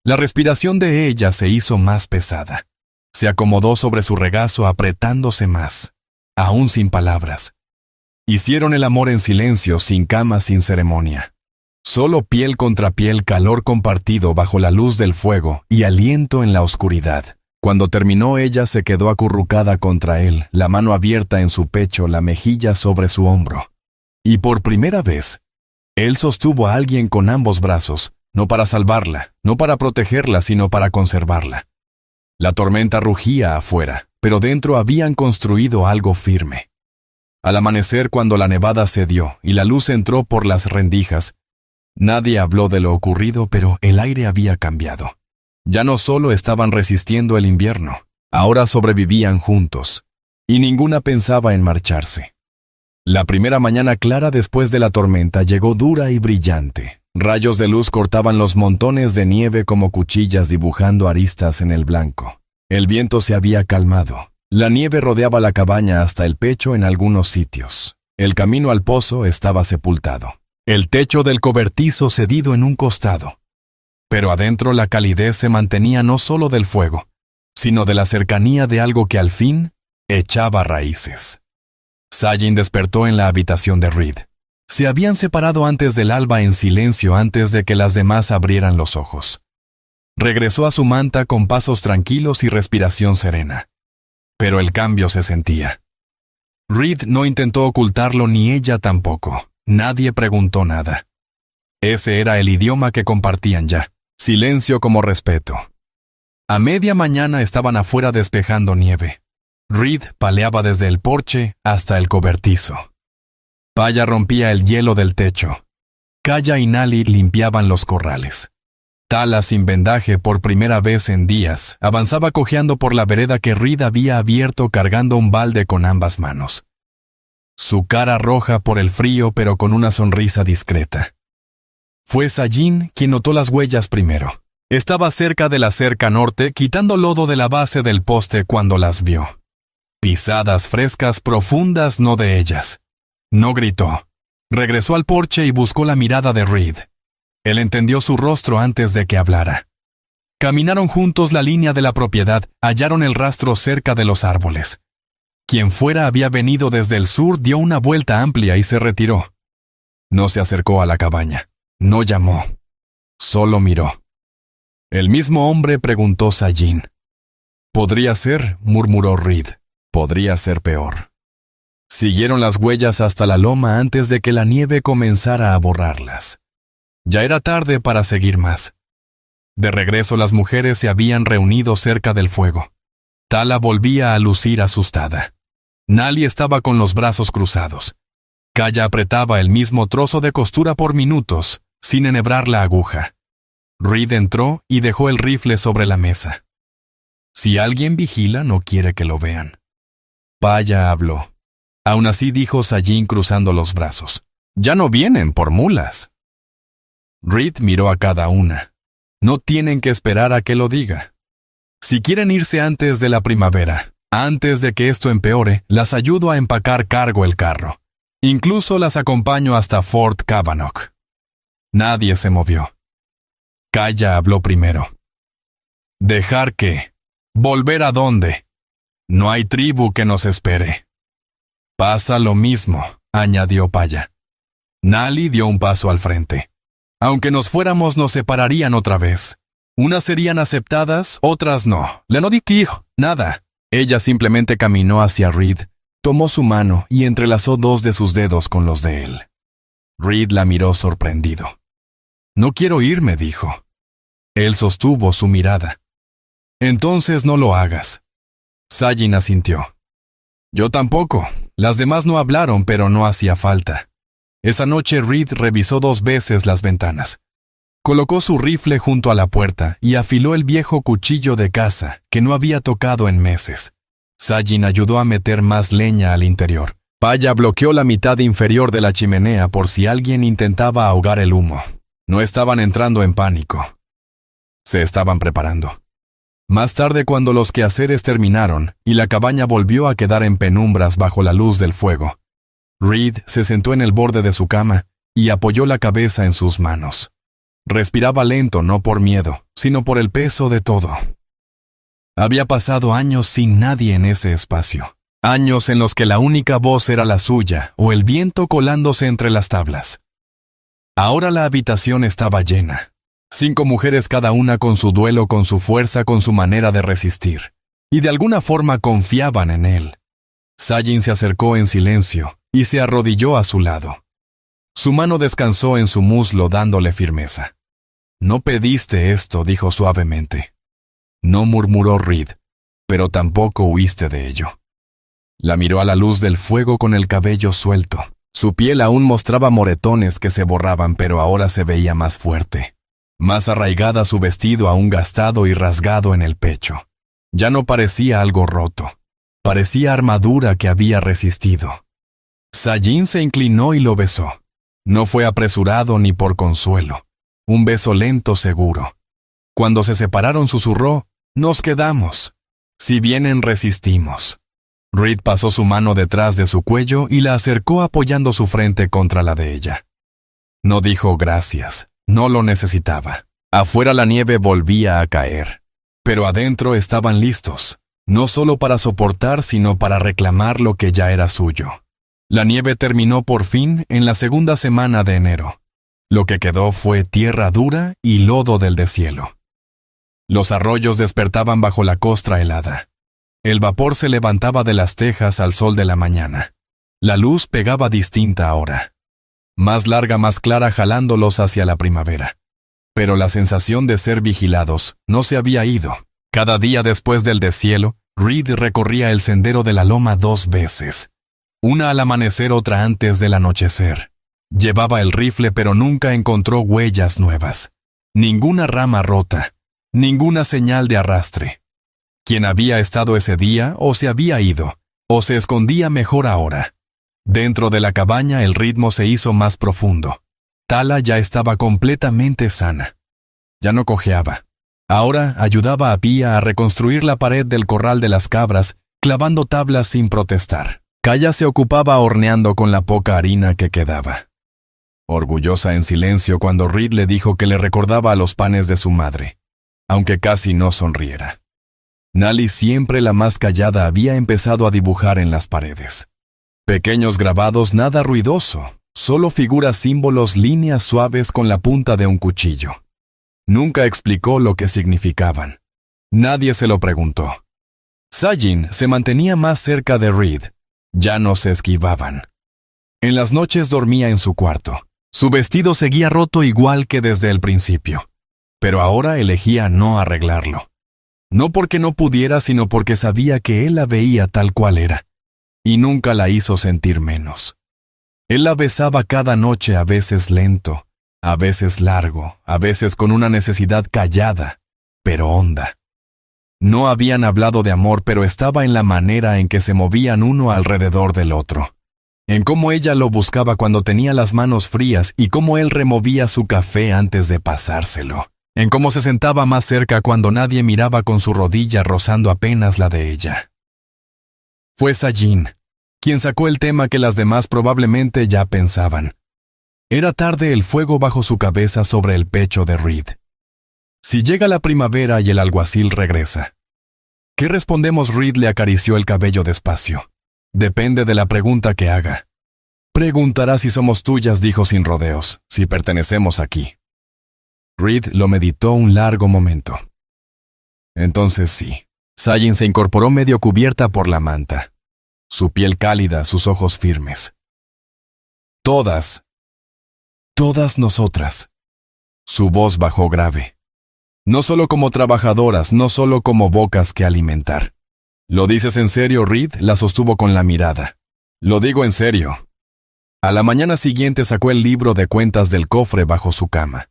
S1: La respiración de ella se hizo más pesada. Se acomodó sobre su regazo apretándose más, aún sin palabras. Hicieron el amor en silencio, sin cama, sin ceremonia. Solo piel contra piel, calor compartido bajo la luz del fuego y aliento en la oscuridad. Cuando terminó, ella se quedó acurrucada contra él, la mano abierta en su pecho, la mejilla sobre su hombro. Y por primera vez, él sostuvo a alguien con ambos brazos, no para salvarla, no para protegerla, sino para conservarla. La tormenta rugía afuera, pero dentro habían construido algo firme. Al amanecer, cuando la nevada cedió y la luz entró por las rendijas, nadie habló de lo ocurrido, pero el aire había cambiado. Ya no solo estaban resistiendo el invierno, ahora sobrevivían juntos, y ninguna pensaba en marcharse. La primera mañana clara después de la tormenta llegó dura y brillante. Rayos de luz cortaban los montones de nieve como cuchillas, dibujando aristas en el blanco. El viento se había calmado. La nieve rodeaba la cabaña hasta el pecho en algunos sitios. El camino al pozo estaba sepultado. El techo del cobertizo cedido en un costado. Pero adentro la calidez se mantenía no solo del fuego, sino de la cercanía de algo que al fin echaba raíces. Sajin despertó en la habitación de Reed. Se habían separado antes del alba en silencio antes de que las demás abrieran los ojos. Regresó a su manta con pasos tranquilos y respiración serena. Pero el cambio se sentía. Reed no intentó ocultarlo ni ella tampoco. Nadie preguntó nada. Ese era el idioma que compartían ya. Silencio como respeto. A media mañana estaban afuera despejando nieve. Reed paleaba desde el porche hasta el cobertizo. Paya rompía el hielo del techo. Kaya y Nali limpiaban los corrales. Tala, sin vendaje por primera vez en días, avanzaba cojeando por la vereda que Reed había abierto cargando un balde con ambas manos. Su cara roja por el frío pero con una sonrisa discreta. Fue Sajin quien notó las huellas primero. Estaba cerca de la cerca norte, quitando lodo de la base del poste cuando las vio. Pisadas frescas profundas no de ellas. No gritó. Regresó al porche y buscó la mirada de Reed. Él entendió su rostro antes de que hablara. Caminaron juntos la línea de la propiedad, hallaron el rastro cerca de los árboles. Quien fuera había venido desde el sur dio una vuelta amplia y se retiró. No se acercó a la cabaña. No llamó. Solo miró. El mismo hombre preguntó Sajin. «Podría ser», murmuró Reed. «Podría ser peor». Siguieron las huellas hasta la loma antes de que la nieve comenzara a borrarlas. Ya era tarde para seguir más. De regreso las mujeres se habían reunido cerca del fuego. Tala volvía a lucir asustada. Nali estaba con los brazos cruzados. Kaya apretaba el mismo trozo de costura por minutos, sin enhebrar la aguja. Reed entró y dejó el rifle sobre la mesa. Si alguien vigila, no quiere que lo vean. Paya habló. Aún así dijo Sajin cruzando los brazos. «Ya no vienen por mulas». Reed miró a cada una. No tienen que esperar a que lo diga. Si quieren irse antes de la primavera, antes de que esto empeore, las ayudo a empacar cargo el carro. Incluso las acompaño hasta Fort Kavanaugh. Nadie se movió. Kaya habló primero. «¿Dejar qué? ¿Volver a dónde? No hay tribu que nos espere». «Pasa lo mismo», añadió Paya. Nali dio un paso al frente. «Aunque nos fuéramos, nos separarían otra vez. Unas serían aceptadas, otras no. Le no dijo nada». Ella simplemente caminó hacia Reed, tomó su mano y entrelazó dos de sus dedos con los de él. Reed la miró sorprendido. «No quiero irme», dijo. Él sostuvo su mirada. «Entonces no lo hagas». Sajin asintió. «Yo tampoco. Las demás no hablaron, pero no hacía falta». Esa noche Reed revisó 2 veces las ventanas. Colocó su rifle junto a la puerta y afiló el viejo cuchillo de caza que no había tocado en meses. Sajin ayudó a meter más leña al interior. Paya bloqueó la mitad inferior de la chimenea por si alguien intentaba ahogar el humo. No estaban entrando en pánico. Se estaban preparando. Más tarde, cuando los quehaceres terminaron y la cabaña volvió a quedar en penumbras bajo la luz del fuego, Reed se sentó en el borde de su cama y apoyó la cabeza en sus manos. Respiraba lento, no por miedo, sino por el peso de todo. Había pasado años sin nadie en ese espacio. Años en los que la única voz era la suya o el viento colándose entre las tablas. Ahora la habitación estaba llena. 5 mujeres cada una con su duelo, con su fuerza, con su manera de resistir. Y de alguna forma confiaban en él. Sajin se acercó en silencio y se arrodilló a su lado. Su mano descansó en su muslo dándole firmeza. «No pediste esto», dijo suavemente. No murmuró Reed, pero tampoco huiste de ello. La miró a la luz del fuego con el cabello suelto. Su piel aún mostraba moretones que se borraban, pero ahora se veía más fuerte. Más arraigada su vestido aún gastado y rasgado en el pecho. Ya no parecía algo roto. Parecía armadura que había resistido. Sajin se inclinó y lo besó. No fue apresurado ni por consuelo. Un beso lento, seguro. Cuando se separaron susurró, «Nos quedamos. Si vienen, resistimos». Reed pasó su mano detrás de su cuello y la acercó apoyando su frente contra la de ella. No dijo gracias, no lo necesitaba. Afuera la nieve volvía a caer. Pero adentro estaban listos, no solo para soportar, sino para reclamar lo que ya era suyo. La nieve terminó por fin en la segunda semana de enero. Lo que quedó fue tierra dura y lodo del deshielo. Los arroyos despertaban bajo la costra helada. El vapor se levantaba de las tejas al sol de la mañana. La luz pegaba distinta ahora. Más larga, más clara, jalándolos hacia la primavera. Pero la sensación de ser vigilados no se había ido. Cada día después del deshielo, Reed recorría el sendero de la loma 2 veces. Una al amanecer, otra antes del anochecer. Llevaba el rifle, pero nunca encontró huellas nuevas. Ninguna rama rota. Ninguna señal de arrastre. Quien había estado ese día o se había ido, o se escondía mejor ahora. Dentro de la cabaña el ritmo se hizo más profundo. Tala ya estaba completamente sana. Ya no cojeaba. Ahora ayudaba a Pía a reconstruir la pared del corral de las cabras, clavando tablas sin protestar. Kaya se ocupaba horneando con la poca harina que quedaba. Orgullosa en silencio cuando Reed le dijo que le recordaba a los panes de su madre, aunque casi no sonriera. Nali, siempre la más callada, había empezado a dibujar en las paredes. Pequeños grabados, nada ruidoso, solo figuras, símbolos, líneas suaves con la punta de un cuchillo. Nunca explicó lo que significaban. Nadie se lo preguntó. Sajin se mantenía más cerca de Reed. Ya no se esquivaban. En las noches dormía en su cuarto. Su vestido seguía roto igual que desde el principio. Pero ahora elegía no arreglarlo. No porque no pudiera, sino porque sabía que él la veía tal cual era. Y nunca la hizo sentir menos. Él la besaba cada noche, a veces lento, a veces largo, a veces con una necesidad callada, pero honda. No habían hablado de amor, pero estaba en la manera en que se movían uno alrededor del otro. En cómo ella lo buscaba cuando tenía las manos frías y cómo él removía su café antes de pasárselo. En cómo se sentaba más cerca cuando nadie miraba, con su rodilla rozando apenas la de ella. Fue Sajin quien sacó el tema que las demás probablemente ya pensaban. Era tarde, el fuego bajo su cabeza sobre el pecho de Reed. Si llega la primavera y el alguacil regresa. ¿Qué respondemos? Reed le acarició el cabello despacio. Depende de la pregunta que haga. Preguntará si somos tuyas, dijo sin rodeos, si pertenecemos aquí. Reed lo meditó un largo momento. Entonces sí. Sajin se incorporó medio cubierta por la manta. Su piel cálida, sus ojos firmes. Todas nosotras. Su voz bajó grave. No solo como trabajadoras, no solo como bocas que alimentar. ¿Lo dices en serio, Reed? La sostuvo con la mirada. Lo digo en serio. A la mañana siguiente sacó el libro de cuentas del cofre bajo su cama.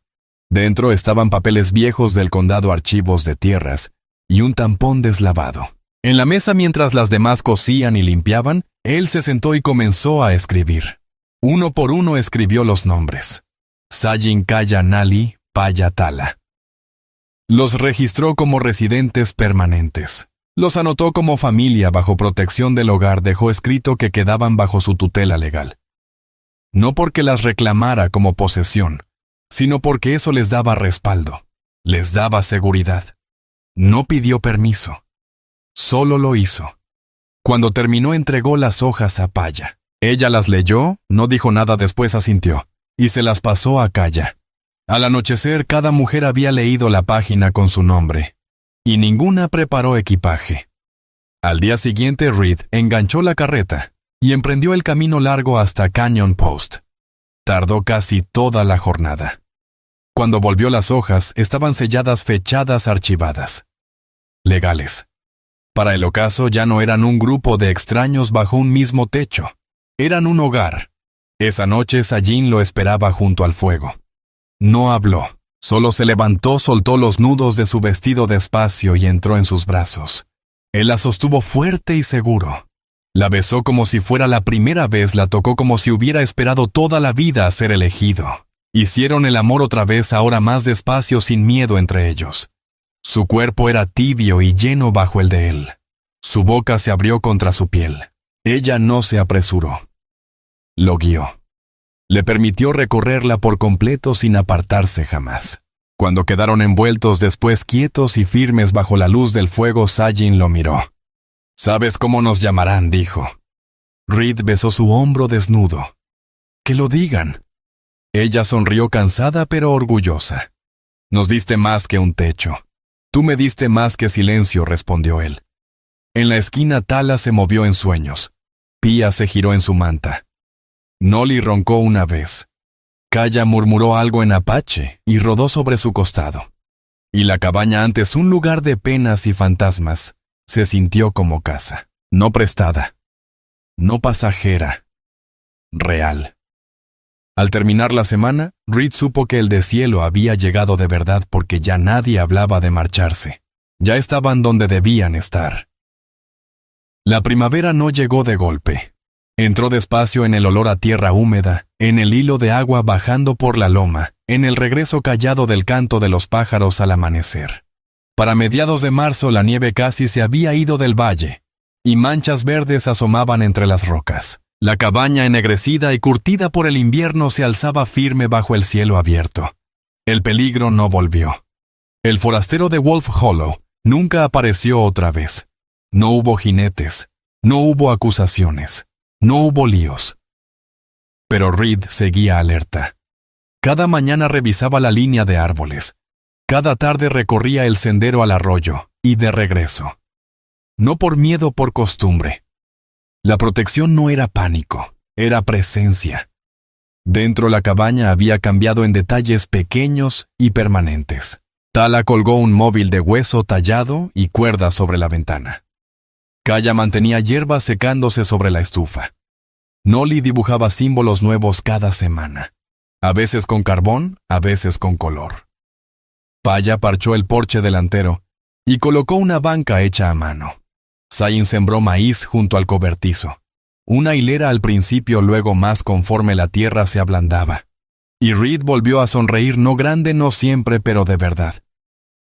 S1: Dentro estaban papeles viejos del condado, archivos de tierras y un tampón deslavado. En la mesa, mientras las demás cosían y limpiaban, él se sentó y comenzó a escribir. Uno por uno escribió los nombres. Sajin, Kaya, Nali, Paya, Tala. Los registró como residentes permanentes. Los anotó como familia bajo protección del hogar. Dejó escrito que quedaban bajo su tutela legal. No porque las reclamara como posesión, sino porque eso les daba respaldo, les daba seguridad. No pidió permiso. Solo lo hizo. Cuando terminó, entregó las hojas a Paya. Ella las leyó, no dijo nada, después asintió, y se las pasó a Kaya. Al anochecer, cada mujer había leído la página con su nombre, y ninguna preparó equipaje. Al día siguiente, Reed enganchó la carreta y emprendió el camino largo hasta Canyon Post. Tardó casi toda la jornada. Cuando volvió, las hojas estaban selladas, fechadas, archivadas. Legales. Para el ocaso ya no eran un grupo de extraños bajo un mismo techo. Eran un hogar. Esa noche Sajin lo esperaba junto al fuego. No habló. Solo se levantó, soltó los nudos de su vestido despacio y entró en sus brazos. Él la sostuvo fuerte y seguro. La besó como si fuera la primera vez, la tocó como si hubiera esperado toda la vida a ser elegido. Hicieron el amor otra vez, ahora más despacio, sin miedo entre ellos. Su cuerpo era tibio y lleno bajo el de él. Su boca se abrió contra su piel. Ella no se apresuró. Lo guió. Le permitió recorrerla por completo sin apartarse jamás. Cuando quedaron envueltos después quietos y firmes bajo la luz del fuego, Sajin lo miró. «¿Sabes cómo nos llamarán?», dijo. Reed besó su hombro desnudo. «Que lo digan». Ella sonrió cansada pero orgullosa. «Nos diste más que un techo. Tú me diste más que silencio», respondió él. En la esquina Tala se movió en sueños. Pía se giró en su manta. Noli roncó una vez. Kaya murmuró algo en apache y rodó sobre su costado. Y la cabaña, antes un lugar de penas y fantasmas, se sintió como casa, no prestada, no pasajera, real. Al terminar la semana, Reed supo que el deshielo había llegado de verdad porque ya nadie hablaba de marcharse. Ya estaban donde debían estar. La primavera no llegó de golpe. Entró despacio en el olor a tierra húmeda, en el hilo de agua bajando por la loma, en el regreso callado del canto de los pájaros al amanecer. Para mediados de marzo la nieve casi se había ido del valle, y manchas verdes asomaban entre las rocas. La cabaña ennegrecida y curtida por el invierno se alzaba firme bajo el cielo abierto. El peligro no volvió. El forastero de Wolf Hollow nunca apareció otra vez. No hubo jinetes, no hubo acusaciones. No hubo líos. Pero Reed seguía alerta. Cada mañana revisaba la línea de árboles. Cada tarde recorría el sendero al arroyo, y de regreso. No por miedo, por costumbre. La protección no era pánico, era presencia. Dentro la cabaña había cambiado en detalles pequeños y permanentes. Tala colgó un móvil de hueso tallado y cuerda sobre la ventana. Kaya mantenía hierba secándose sobre la estufa. Noli dibujaba símbolos nuevos cada semana, a veces con carbón, a veces con color. Paya parchó el porche delantero y colocó una banca hecha a mano. Sajin sembró maíz junto al cobertizo. Una hilera al principio, luego más conforme la tierra se ablandaba. Y Reed volvió a sonreír, no grande, no siempre, pero de verdad.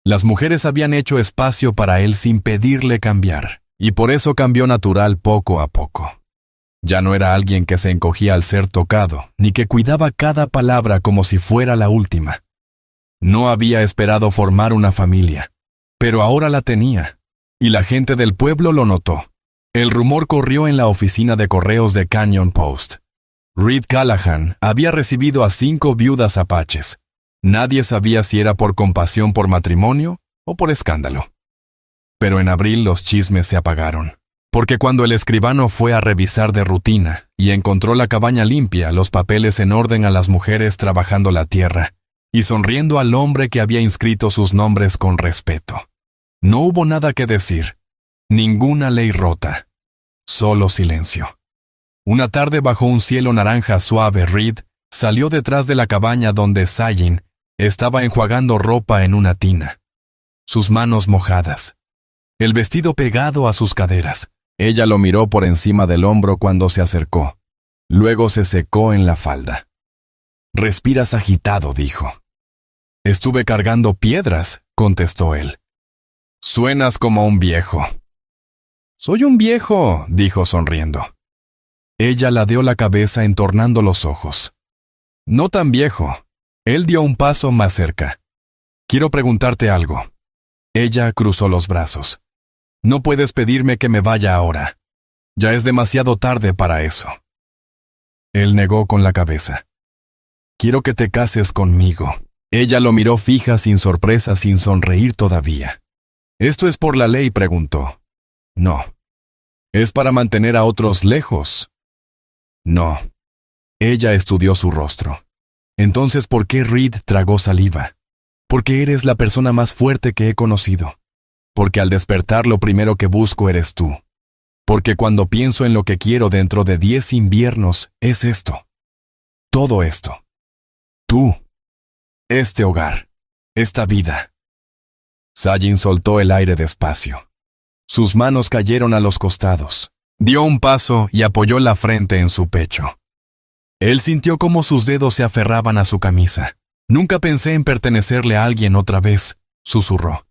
S1: Las mujeres habían hecho espacio para él sin pedirle cambiar. Y por eso cambió natural poco a poco. Ya no era alguien que se encogía al ser tocado, ni que cuidaba cada palabra como si fuera la última. No había esperado formar una familia, pero ahora la tenía, y la gente del pueblo lo notó. El rumor corrió en la oficina de correos de Canyon Post. Reed Callahan había recibido a 5 viudas apaches. Nadie sabía si era por compasión por matrimonio o por escándalo. Pero en abril los chismes se apagaron, porque cuando el escribano fue a revisar de rutina y encontró la cabaña limpia, los papeles en orden, a las mujeres trabajando la tierra y sonriendo al hombre que había inscrito sus nombres con respeto. No hubo nada que decir, ninguna ley rota, solo silencio. Una tarde bajo un cielo naranja suave, Reed salió detrás de la cabaña donde Sajin estaba enjuagando ropa en una tina, sus manos mojadas. El vestido pegado a sus caderas. Ella lo miró por encima del hombro cuando se acercó. Luego se secó en la falda. «Respiras agitado», dijo. «Estuve cargando piedras», contestó él. «Suenas como un viejo». «Soy un viejo», dijo sonriendo. Ella ladeó la cabeza entornando los ojos. «No tan viejo». Él dio un paso más cerca. «Quiero preguntarte algo». Ella cruzó los brazos. «No puedes pedirme que me vaya ahora. Ya es demasiado tarde para eso». Él negó con la cabeza. «Quiero que te cases conmigo». Ella lo miró fija, sin sorpresa, sin sonreír todavía. «¿Esto es por la ley?», preguntó. «No». «¿Es para mantener a otros lejos?». «No». Ella estudió su rostro. «Entonces, ¿por qué?». Reed tragó saliva. «Porque eres la persona más fuerte que he conocido. Porque al despertar lo primero que busco eres tú. Porque cuando pienso en lo que quiero dentro de 10 inviernos, es esto. Todo esto. Tú. Este hogar. Esta vida». Sajin soltó el aire despacio. Sus manos cayeron a los costados. Dio un paso y apoyó la frente en su pecho. Él sintió cómo sus dedos se aferraban a su camisa. «Nunca pensé en pertenecerle a alguien otra vez», susurró.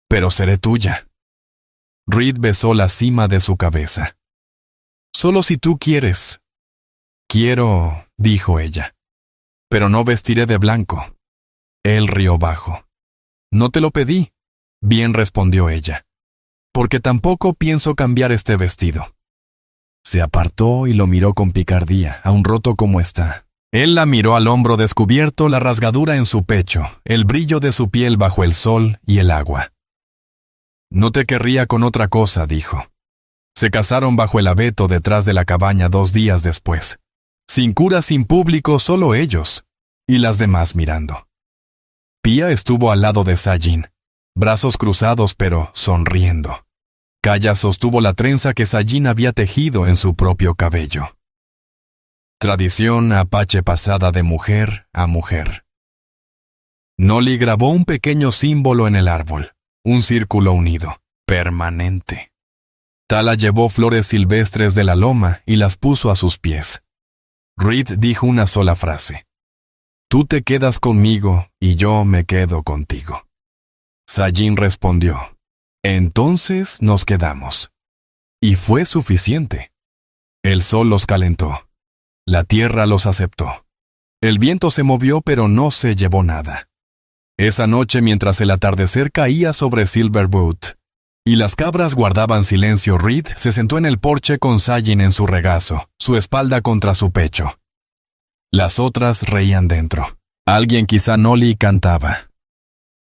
S1: «Pero seré tuya». Reed besó la cima de su cabeza. «Solo si tú quieres». «Quiero», dijo ella. «Pero no vestiré de blanco». Él rió bajo. No te lo pedí. Bien, respondió ella. Porque tampoco pienso cambiar este vestido. Se apartó y lo miró con picardía, aún roto como está. Él la miró al hombro descubierto, la rasgadura en su pecho, el brillo de su piel bajo el sol y el agua. No te querría con otra cosa, dijo. Se casaron bajo el abeto detrás de la cabaña 2 días después. Sin cura, sin público, solo ellos, y las demás mirando. Pía estuvo al lado de Sajin, brazos cruzados pero sonriendo. Kaya sostuvo la trenza que Sajin había tejido en su propio cabello. Tradición apache pasada de mujer a mujer. Noli grabó un pequeño símbolo en el árbol, un círculo unido, permanente. Tala llevó flores silvestres de la loma y las puso a sus pies. Reed dijo una sola frase. Tú te quedas conmigo y yo me quedo contigo. Sajin respondió. Entonces nos quedamos. Y fue suficiente. El sol los calentó. La tierra los aceptó. El viento se movió pero no se llevó nada. Esa noche, mientras el atardecer caía sobre Silverwood y las cabras guardaban silencio, Reed se sentó en el porche con Sajin en su regazo, su espalda contra su pecho. Las otras reían dentro. Alguien, quizá Noli, cantaba.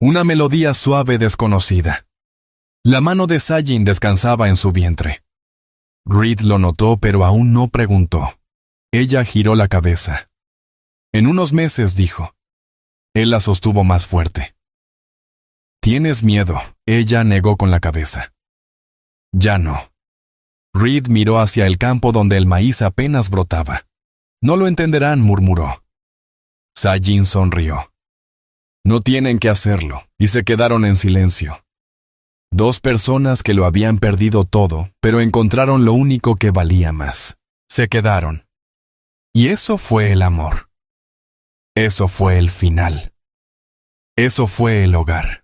S1: Una melodía suave desconocida. La mano de Sajin descansaba en su vientre. Reed lo notó, pero aún no preguntó. Ella giró la cabeza. En unos meses, dijo. Él la sostuvo más fuerte. Tienes miedo, ella negó con la cabeza. Ya no. Reed miró hacia el campo donde el maíz apenas brotaba. No lo entenderán, murmuró. Sajin sonrió. No tienen que hacerlo, y se quedaron en silencio. 2 personas que lo habían perdido todo, pero encontraron lo único que valía más. Se quedaron. Y eso fue el amor. Eso fue el final. Eso fue el hogar.